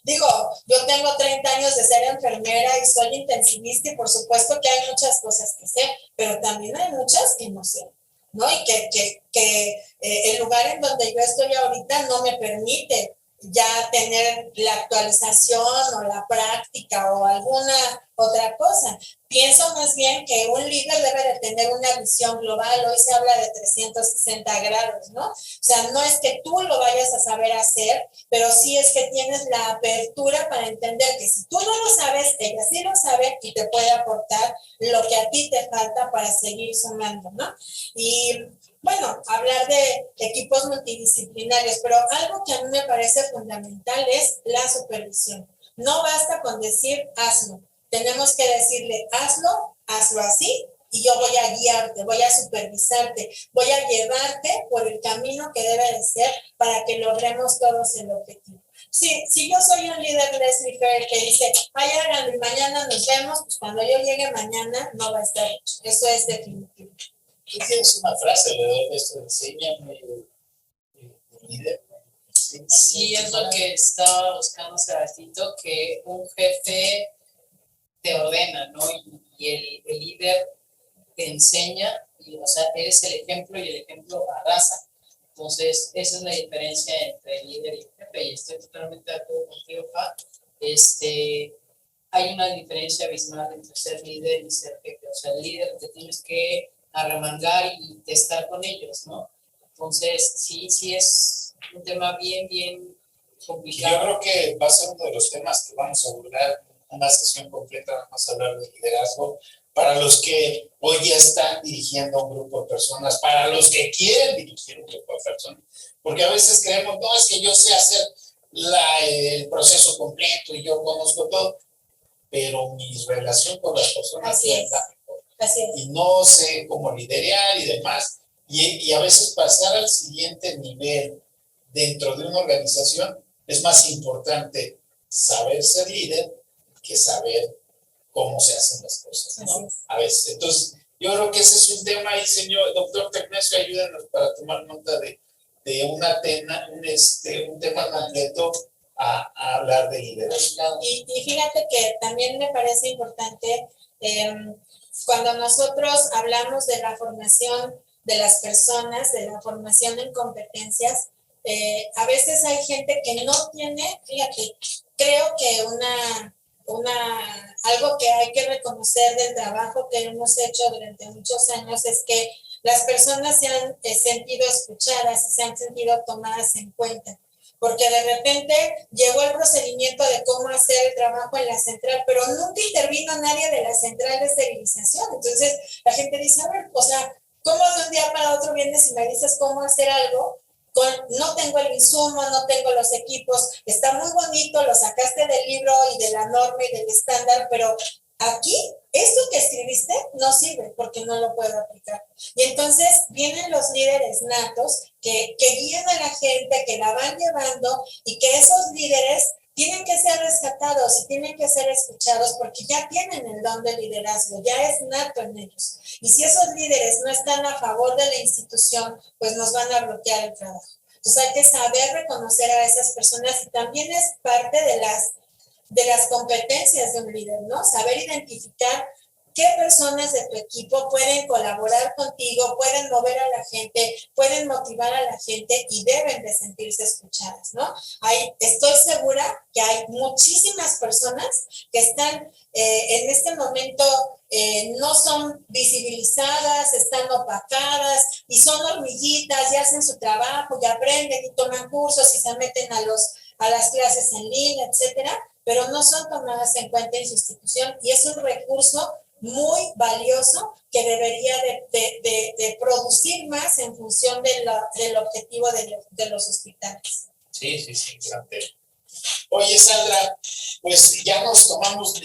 digo, yo tengo 30 años de ser enfermera y soy intensivista y por supuesto que hay muchas cosas que sé, pero también hay muchas que no sé, ¿no? Y que el lugar en donde yo estoy ahorita no me permite ya tener la actualización o la práctica o alguna otra cosa. Pienso más bien que un líder debe de tener una visión global. Hoy se habla de 360 grados, ¿no? O sea, no es que tú lo vayas a saber hacer, pero sí es que tienes la apertura para entender que si tú no lo sabes, ella sí lo sabe y te puede aportar lo que a ti te falta para seguir sumando, ¿no? Y bueno, hablar de equipos multidisciplinarios, pero algo que a mí me parece fundamental es la supervisión. No basta con decir hazlo. Tenemos que decirle hazlo así y yo voy a guiarte, voy a supervisarte, voy a llevarte por el camino que debe de ser para que logremos todos el objetivo. Si yo soy un líder Leslie Fair que dice, ay, háganlo y mañana nos vemos, pues cuando yo llegue mañana no va a estar hecho. Eso es definitivo.
Tú tienes una frase alrededor de esto, enséñame, líder.
Sí, es lo que estaba buscando hace ratito, que un jefe te ordena, ¿no? Y el líder te enseña, y, o sea, eres el ejemplo y el ejemplo arrasa. Entonces, esa es la diferencia entre el líder y el jefe, y estoy totalmente de acuerdo contigo, Pa. Hay una diferencia abismal entre ser líder y ser jefe. O sea, el líder te tienes que arremangar y estar con ellos, ¿no? Entonces, sí es un tema bien complicado.
Yo creo que va a ser uno de los temas que vamos a abordar una sesión completa, vamos a hablar de liderazgo, para los que hoy ya están dirigiendo a un grupo de personas, para los que quieren dirigir un grupo de personas, porque a veces creemos, no, es que yo sé hacer el proceso completo y yo conozco todo, pero mi relación con las personas
Así es. Así es.
Y no sé cómo liderar y demás, y a veces pasar al siguiente nivel dentro de una organización es más importante saber ser líder que saber cómo se hacen las cosas, ¿no? A veces. Entonces, yo creo que ese es un tema y señor doctor Tecnesio, ayúdanos para tomar nota de un tema completo a hablar de liderazgo.
Y fíjate que también me parece importante cuando nosotros hablamos de la formación de las personas, de la formación en competencias, a veces hay gente que no tiene, fíjate, creo que algo que hay que reconocer del trabajo que hemos hecho durante muchos años es que las personas se han sentido escuchadas y se han sentido tomadas en cuenta. Porque de repente llegó el procedimiento de cómo hacer el trabajo en la central, pero nunca intervino nadie de la central de esterilización. Entonces la gente dice, a ver, o sea, ¿cómo de un día para otro vienes y me dices cómo hacer algo no tengo el insumo, no tengo los equipos, está muy bonito, lo sacaste del libro y de la norma y del estándar, pero aquí, esto que escribiste no sirve porque no lo puedo aplicar. Y entonces vienen los líderes natos que guían a la gente, que la van llevando y que esos líderes tienen que ser rescatados y tienen que ser escuchados porque ya tienen el don de liderazgo, ya es nato en ellos. Y si esos líderes no están a favor de la institución, pues nos van a bloquear el trabajo. Entonces hay que saber reconocer a esas personas y también es parte de las competencias de un líder, ¿no? Saber identificar qué personas de tu equipo pueden colaborar contigo, pueden mover a la gente, pueden motivar a la gente y deben de sentirse escuchadas, ¿no? Estoy segura que hay muchísimas personas que están en este momento no son visibilizadas, están opacadas y son hormiguitas y hacen su trabajo y aprenden y toman cursos y se meten a las clases en línea, etcétera, pero no son tomadas en cuenta en su institución y es un recurso muy valioso que debería de producir más en función del objetivo de los hospitales.
Sí, grande. Oye, Sandra, pues ya nos tomamos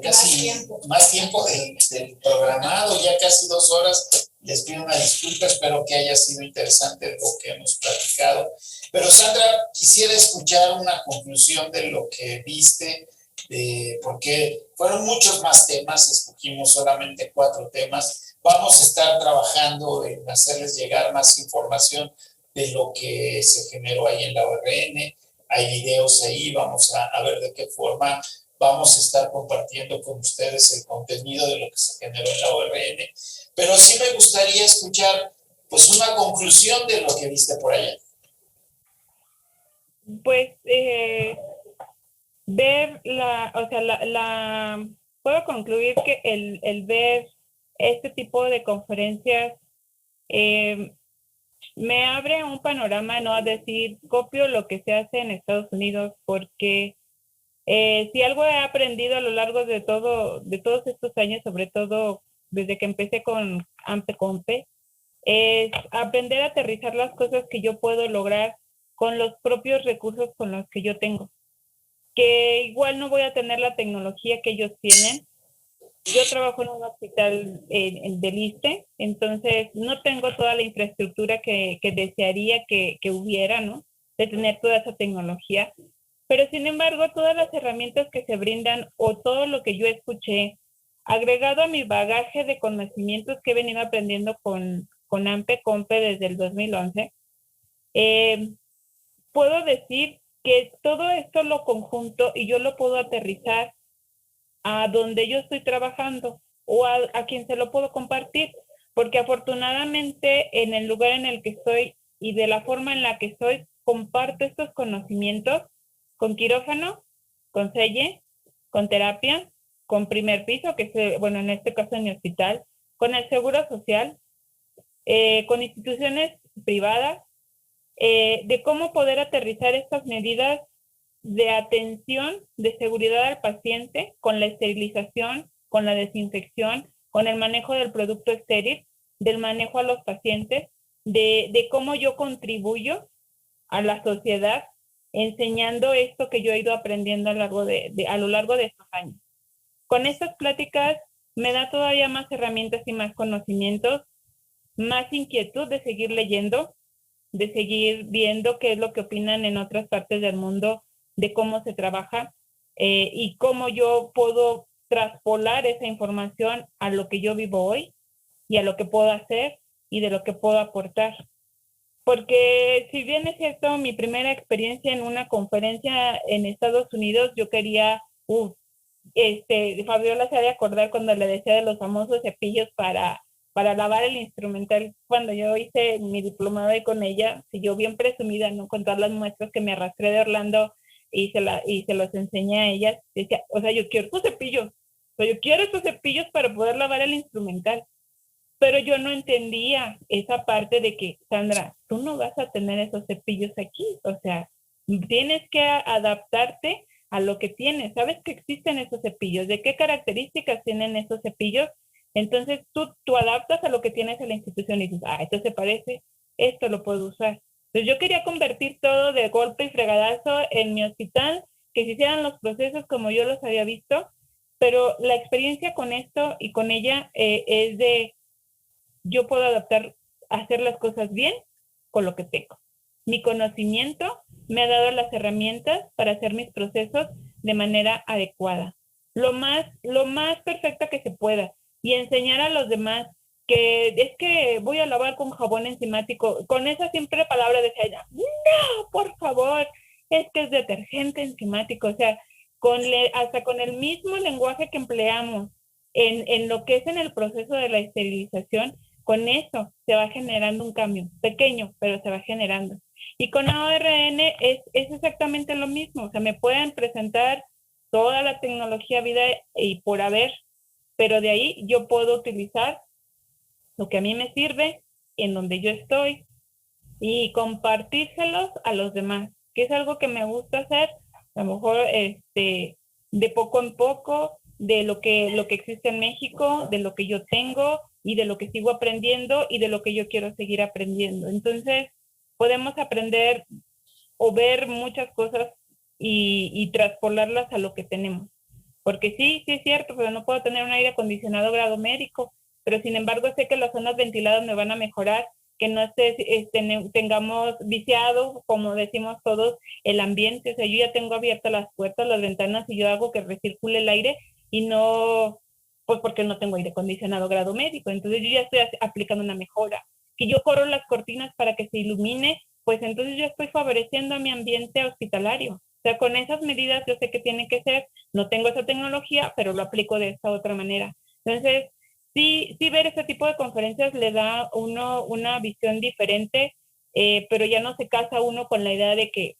casi más tiempo del programado, ya casi 2 horas. Les pido una disculpa, espero que haya sido interesante lo que hemos platicado. Pero Sandra, quisiera escuchar una conclusión de lo que viste, porque fueron muchos más temas, escogimos solamente 4 temas. Vamos a estar trabajando en hacerles llegar más información de lo que se generó ahí en la ORN. Hay videos ahí, vamos a ver de qué forma vamos a estar compartiendo con ustedes el contenido de lo que se generó en la ORN. Pero sí me gustaría escuchar pues una conclusión de lo que viste por allá.
Pues ver puedo concluir que el ver este tipo de conferencias me abre un panorama, no a decir copio lo que se hace en Estados Unidos, porque si algo he aprendido a lo largo de todos estos años, sobre todo desde que empecé con AMPE-COMPE, es aprender a aterrizar las cosas que yo puedo lograr con los propios recursos con los que yo tengo. Que igual no voy a tener la tecnología que ellos tienen. Yo trabajo en un hospital del ISSSTE, entonces no tengo toda la infraestructura que desearía que hubiera, ¿no? De tener toda esa tecnología. Pero sin embargo, todas las herramientas que se brindan o todo lo que yo escuché, agregado a mi bagaje de conocimientos que he venido aprendiendo con AMPE-COMPE desde el 2011, puedo decir que todo esto lo conjunto y yo lo puedo aterrizar a donde yo estoy trabajando o a quien se lo puedo compartir, porque afortunadamente en el lugar en el que estoy y de la forma en la que estoy, comparto estos conocimientos con quirófano, con selle, con terapia, con primer piso, que es, bueno, en este caso en mi hospital, con el seguro social, con instituciones privadas, de cómo poder aterrizar estas medidas de atención, de seguridad al paciente, con la esterilización, con la desinfección, con el manejo del producto estéril, del manejo a los pacientes, de cómo yo contribuyo a la sociedad enseñando esto que yo he ido aprendiendo a lo largo de estos años. Con estas pláticas me da todavía más herramientas y más conocimientos, más inquietud de seguir leyendo, de seguir viendo qué es lo que opinan en otras partes del mundo de cómo se trabaja y cómo yo puedo traspolar esa información a lo que yo vivo hoy y a lo que puedo hacer y de lo que puedo aportar. Porque si bien es cierto, mi primera experiencia en una conferencia en Estados Unidos, yo quería, Fabiola se ha de acordar cuando le decía de los famosos cepillos para lavar el instrumental, cuando yo hice mi diplomado ahí con ella, si yo bien presumida, ¿no? Con todas las muestras que me arrastré de Orlando y se los enseñé a ellas, decía, o sea, yo quiero estos cepillos, yo quiero estos cepillos para poder lavar el instrumental. Pero yo no entendía esa parte de que, Sandra, tú no vas a tener esos cepillos aquí, o sea, tienes que adaptarte a lo que tienes. ¿Sabes que existen esos cepillos? ¿De qué características tienen esos cepillos? Entonces tú adaptas a lo que tienes en la institución y dices, esto se parece, esto lo puedo usar. Entonces yo quería convertir todo de golpe y fregadazo en mi hospital, que se hicieran los procesos como yo los había visto, pero la experiencia con esto y con ella es de yo puedo adaptar, hacer las cosas bien con lo que tengo. Mi conocimiento me ha dado las herramientas para hacer mis procesos de manera adecuada, lo más perfecta que se pueda, y enseñar a los demás que es que voy a lavar con jabón enzimático, con esa simple palabra decía ella, no, por favor, es que es detergente enzimático, o sea, hasta con el mismo lenguaje que empleamos en lo que es en el proceso de la esterilización, con eso se va generando un cambio, pequeño, pero se va generando. Y con ARN es exactamente lo mismo, o sea, me pueden presentar toda la tecnología vida y por haber, pero de ahí yo puedo utilizar lo que a mí me sirve, en donde yo estoy, y compartírselos a los demás, que es algo que me gusta hacer, a lo mejor de poco en poco, de lo que existe en México, de lo que yo tengo y de lo que sigo aprendiendo y de lo que yo quiero seguir aprendiendo. Entonces, podemos aprender o ver muchas cosas y traspolarlas a lo que tenemos. Porque sí es cierto, pero no puedo tener un aire acondicionado grado médico, pero sin embargo sé que las zonas ventiladas me van a mejorar, que no tengamos viciado, como decimos todos, el ambiente. O sea, yo ya tengo abiertas las puertas, las ventanas y yo hago que recircule el aire y no, pues porque no tengo aire acondicionado grado médico. Entonces yo ya estoy aplicando una mejora. Que yo corro las cortinas para que se ilumine, pues entonces yo estoy favoreciendo a mi ambiente hospitalario. O sea, con esas medidas yo sé que tiene que ser, no tengo esa tecnología, pero lo aplico de esta otra manera. Entonces, sí ver este tipo de conferencias le da a uno una visión diferente, pero ya no se casa uno con la idea de que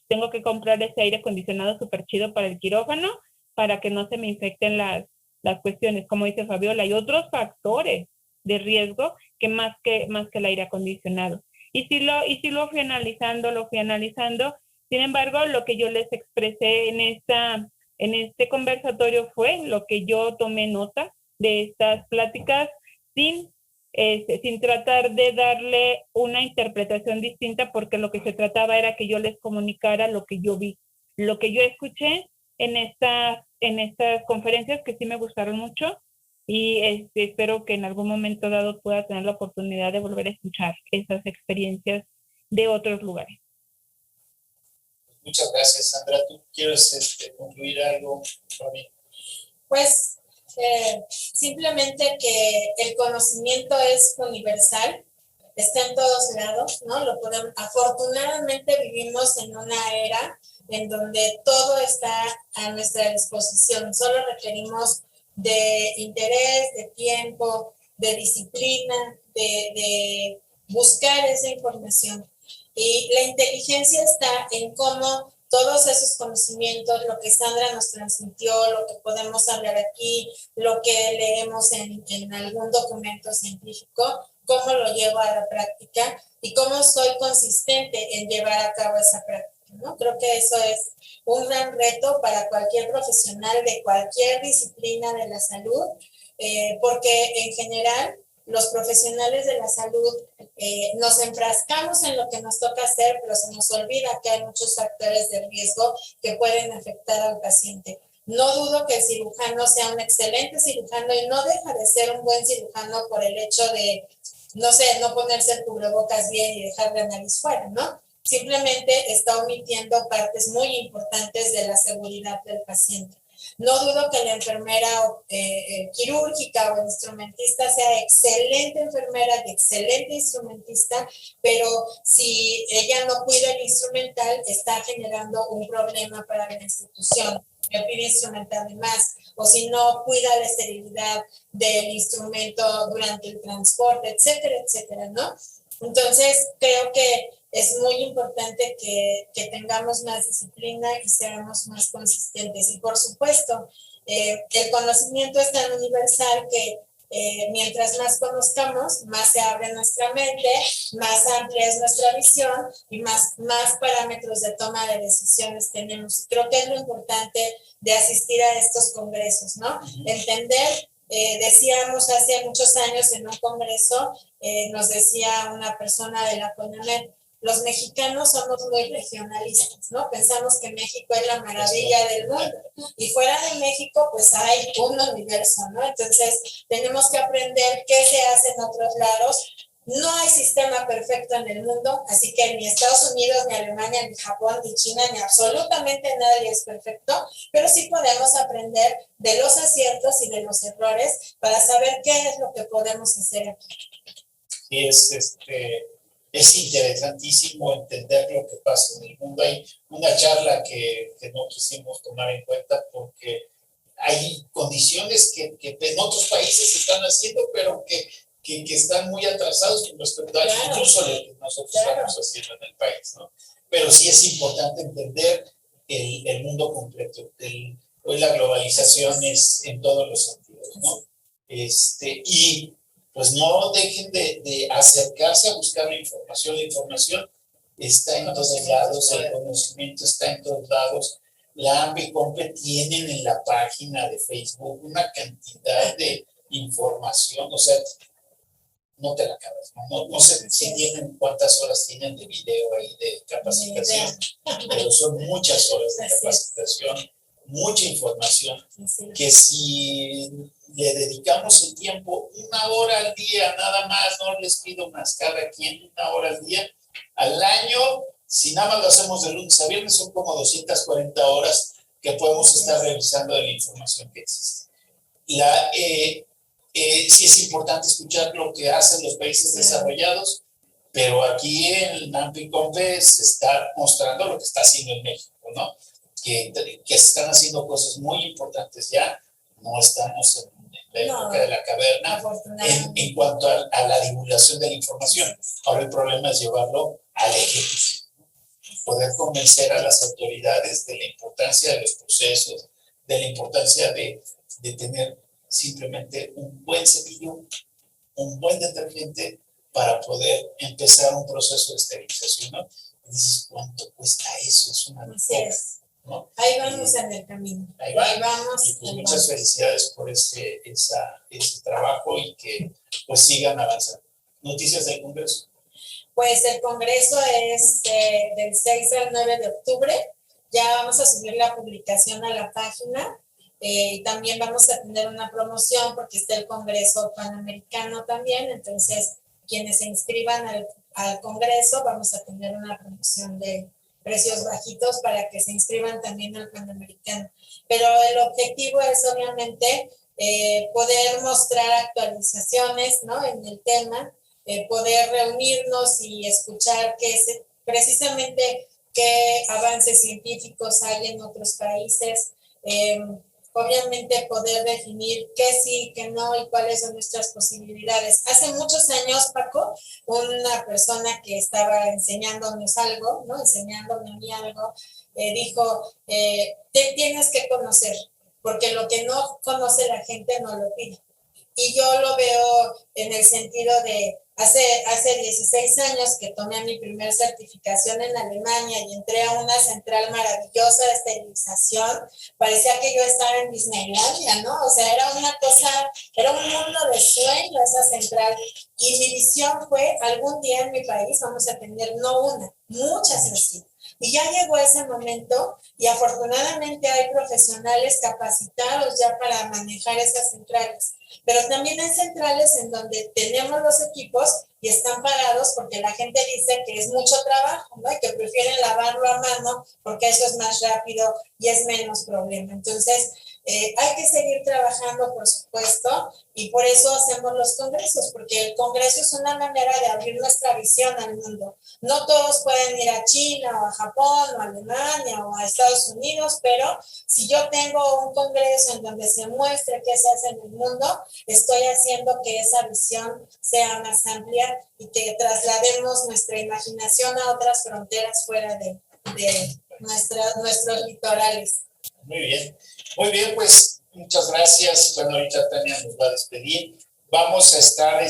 tengo que comprar ese aire acondicionado súper chido para el quirófano para que no se me infecten las cuestiones. Como dice Fabiola, hay otros factores de riesgo que más que el aire acondicionado. Y sí lo fui analizando. Sin embargo, lo que yo les expresé en este conversatorio fue lo que yo tomé nota de estas pláticas sin tratar de darle una interpretación distinta, porque lo que se trataba era que yo les comunicara lo que yo vi, lo que yo escuché en estas conferencias, que sí me gustaron mucho, y espero que en algún momento dado pueda tener la oportunidad de volver a escuchar esas experiencias de otros lugares.
Muchas gracias, Sandra. ¿Tú quieres concluir algo, Fabi?
Pues simplemente que el conocimiento es universal, está en todos lados, ¿no? Afortunadamente vivimos en una era en donde todo está a nuestra disposición, solo requerimos de interés, de tiempo, de disciplina, de buscar esa información. Y la inteligencia está en cómo todos esos conocimientos, lo que Sandra nos transmitió, lo que podemos hablar aquí, lo que leemos en algún documento científico, cómo lo llevo a la práctica y cómo soy consistente en llevar a cabo esa práctica, ¿no? Creo que eso es un gran reto para cualquier profesional de cualquier disciplina de la salud, porque en general los profesionales de la salud nos enfrascamos en lo que nos toca hacer, pero se nos olvida que hay muchos factores de riesgo que pueden afectar al paciente. No dudo que el cirujano sea un excelente cirujano y no deja de ser un buen cirujano por el hecho de, no sé, no ponerse el cubrebocas bien y dejar la nariz fuera, ¿no? Simplemente está omitiendo partes muy importantes de la seguridad del paciente. No dudo que la enfermera quirúrgica o instrumentista sea excelente enfermera y excelente instrumentista, pero si ella no cuida el instrumental, está generando un problema para la institución. Me pide instrumental de más, o si no cuida la esterilidad del instrumento durante el transporte, etcétera, etcétera, ¿no? Entonces, creo que es muy importante que tengamos más disciplina y seamos más consistentes. Y por supuesto, el conocimiento es tan universal que mientras más conozcamos, más se abre nuestra mente, más amplia es nuestra visión y más parámetros de toma de decisiones tenemos. Creo que es lo importante de asistir a estos congresos, ¿no? Entender. Decíamos hace muchos años en un congreso, nos decía una persona de la CONAMED, los mexicanos somos muy regionalistas, ¿no? Pensamos que México es la maravilla del mundo y fuera de México pues hay un universo, ¿no? Entonces tenemos que aprender qué se hace en otros lados. No hay sistema perfecto en el mundo, así que ni Estados Unidos, ni Alemania, ni Japón, ni China, ni absolutamente nadie es perfecto, pero sí podemos aprender de los aciertos y de los errores para saber qué es lo que podemos hacer aquí.
Y es interesantísimo entender lo que pasa en el mundo. Hay una charla que no quisimos tomar en cuenta porque hay condiciones que en otros países se están haciendo, pero que están muy atrasados con respecto a incluso lo que nosotros estamos haciendo en el país, ¿no? Pero sí es importante entender el mundo completo. Hoy la globalización es en todos los sentidos, ¿no? Y pues no dejen de acercarse a buscar la información. La información está en todos lados, el conocimiento está en todos lados. La AMBICOMPE tienen en la página de Facebook una cantidad de información, o sea, no te la acabas, no sé si tienen cuántas horas tienen de video ahí de capacitación, pero son muchas horas de capacitación, mucha información, que si le dedicamos el tiempo 1 hora al día, nada más, no les pido más, cada quien 1 hora al día, al año, si nada más lo hacemos de lunes a viernes, son como 240 horas que podemos estar revisando de la información que existe. Sí es importante escuchar lo que hacen los países desarrollados, pero aquí en AMBICOMPE se está mostrando lo que está haciendo en México, ¿no? Que se están haciendo cosas muy importantes ya, no estamos en la época de la caverna en cuanto a la divulgación de la información. Ahora el problema es llevarlo al ejecutivo, poder convencer a las autoridades de la importancia de los procesos, de la importancia de tener simplemente un buen cepillo, un buen detergente para poder empezar un proceso de esterilización, ¿no? Y dices, ¿cuánto cuesta eso? Es una locura, ¿no?
Ahí vamos en el camino.
Ahí vamos. Y pues muchas felicidades por ese trabajo y que pues sigan avanzando. ¿Noticias del Congreso?
Pues el Congreso es del 6 al 9 de octubre. Ya vamos a subir la publicación a la página. También vamos a tener una promoción porque está el Congreso Panamericano también, entonces quienes se inscriban al Congreso vamos a tener una promoción de precios bajitos para que se inscriban también al Panamericano. Pero el objetivo es obviamente poder mostrar actualizaciones, ¿no?, en el tema, poder reunirnos y escuchar precisamente qué avances científicos hay en otros países, obviamente poder definir qué sí, qué no y cuáles son nuestras posibilidades. Hace muchos años, Paco, una persona que estaba enseñándonos algo, ¿no?, enseñándome a mí algo, dijo, te tienes que conocer, porque lo que no conoce la gente no lo pide. Y yo lo veo en el sentido de, hace 16 años que tomé mi primer certificación en Alemania y entré a una central maravillosa de esterilización, parecía que yo estaba en Disneylandia, ¿no? O sea, era una cosa, era un mundo de sueño esa central. Y mi visión fue, algún día en mi país vamos a tener no una, muchas así. Y ya llegó ese momento y afortunadamente hay profesionales capacitados ya para manejar esas centrales. Pero también hay centrales en donde tenemos los equipos y están parados porque la gente dice que es mucho trabajo, ¿no?, y que prefieren lavarlo a mano porque eso es más rápido y es menos problema. Entonces, hay que seguir trabajando, por supuesto, y por eso hacemos los congresos, porque el congreso es una manera de abrir nuestra visión al mundo. No todos pueden ir a China o a Japón o a Alemania o a Estados Unidos, pero si yo tengo un congreso en donde se muestre qué se hace en el mundo, estoy haciendo que esa visión sea más amplia y que traslademos nuestra imaginación a otras fronteras fuera de nuestros litorales.
Muy bien, pues muchas gracias. Bueno, ahorita Tania nos va a despedir. Vamos a estar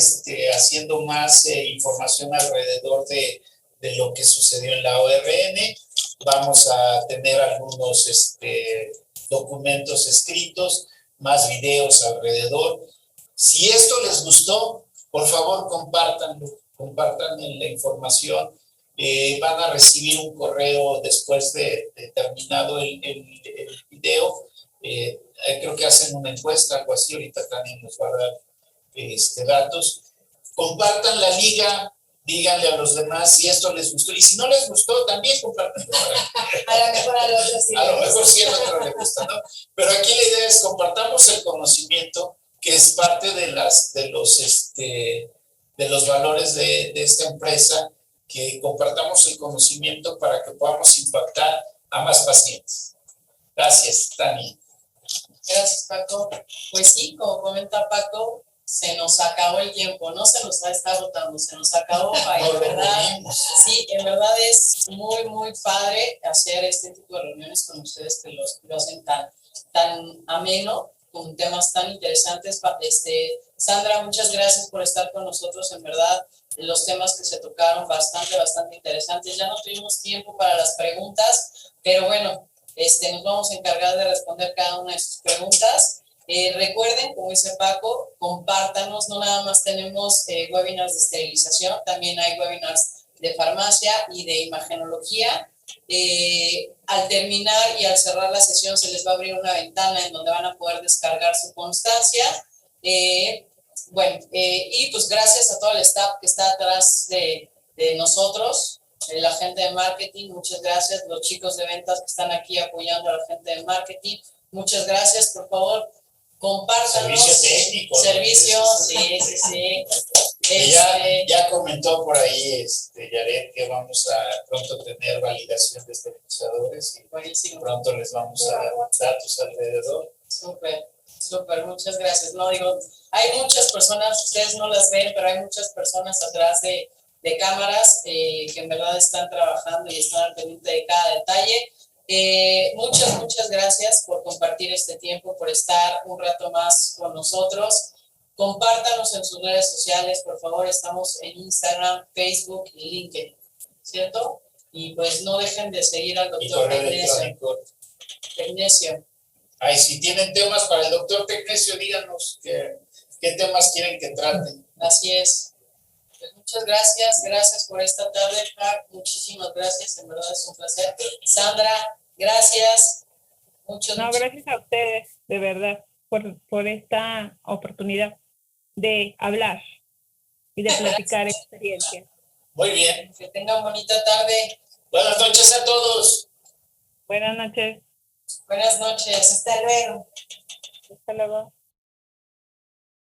haciendo más información alrededor de lo que sucedió en la ORN. Vamos a tener algunos documentos escritos, más videos alrededor. Si esto les gustó, por favor compártanlo, compartan la información Van a recibir un correo después de terminado el video. Creo que hacen una encuesta, algo así. Ahorita también nos va a dar datos. Compartan la liga, díganle a los demás si esto les gustó. Y si no les gustó, también compartan.
A lo mejor al otro sí.
A lo mejor sí al otro le gusta, ¿no? Pero aquí la idea es compartamos el conocimiento, que es parte de los valores de esta empresa, que compartamos el conocimiento para que podamos impactar a más pacientes. Gracias, Tania.
Gracias, Paco. Pues sí, como comenta Paco, se nos acabó el tiempo, no se nos está agotando, se nos acabó. En verdad, sí, en verdad es muy, muy padre hacer este tipo de reuniones con ustedes que lo hacen tan ameno, con temas tan interesantes. Sandra, muchas gracias por estar con nosotros, en verdad. Los temas que se tocaron bastante interesantes. Ya no tuvimos tiempo para las preguntas, pero bueno, nos vamos a encargar de responder cada una de sus preguntas. Recuerden, como dice Paco, compártanos, no nada más tenemos webinars de esterilización, también hay webinars de farmacia y de imagenología. Al terminar y al cerrar la sesión se les va a abrir una ventana en donde van a poder descargar su constancia. Y pues gracias a todo el staff que está atrás de nosotros, la gente de marketing, muchas gracias, los chicos de ventas que están aquí apoyando a la gente de marketing, muchas gracias, por favor, compártanos.
Servicio técnico.
Servicio, sí.
Ya comentó por ahí Yaret que vamos a pronto tener validación de esterilizadores y
buenísimo.
Pronto les vamos a dar datos alrededor.
Súper, muchas gracias. No digo, hay muchas personas, ustedes no las ven, pero hay muchas personas atrás de cámaras que en verdad están trabajando y están al pendiente de cada detalle. Muchas gracias por compartir este tiempo, por estar un rato más con nosotros. Compártanos en sus redes sociales, por favor. Estamos en Instagram, Facebook y LinkedIn, ¿cierto? Y pues no dejen de seguir al doctor Tecnesio.
Ay, si tienen temas para el doctor Tecnesio, díganos qué temas quieren que traten.
Así es. Pues muchas gracias por esta tarde, Jack. Muchísimas gracias, en verdad es un placer. Sandra, gracias.
Gracias a ustedes, de verdad, por esta oportunidad de hablar y de platicar experiencias.
Muy bien.
Que tengan bonita tarde.
Buenas noches a todos.
Buenas noches.
Buenas noches.
Hasta luego.
Hasta luego.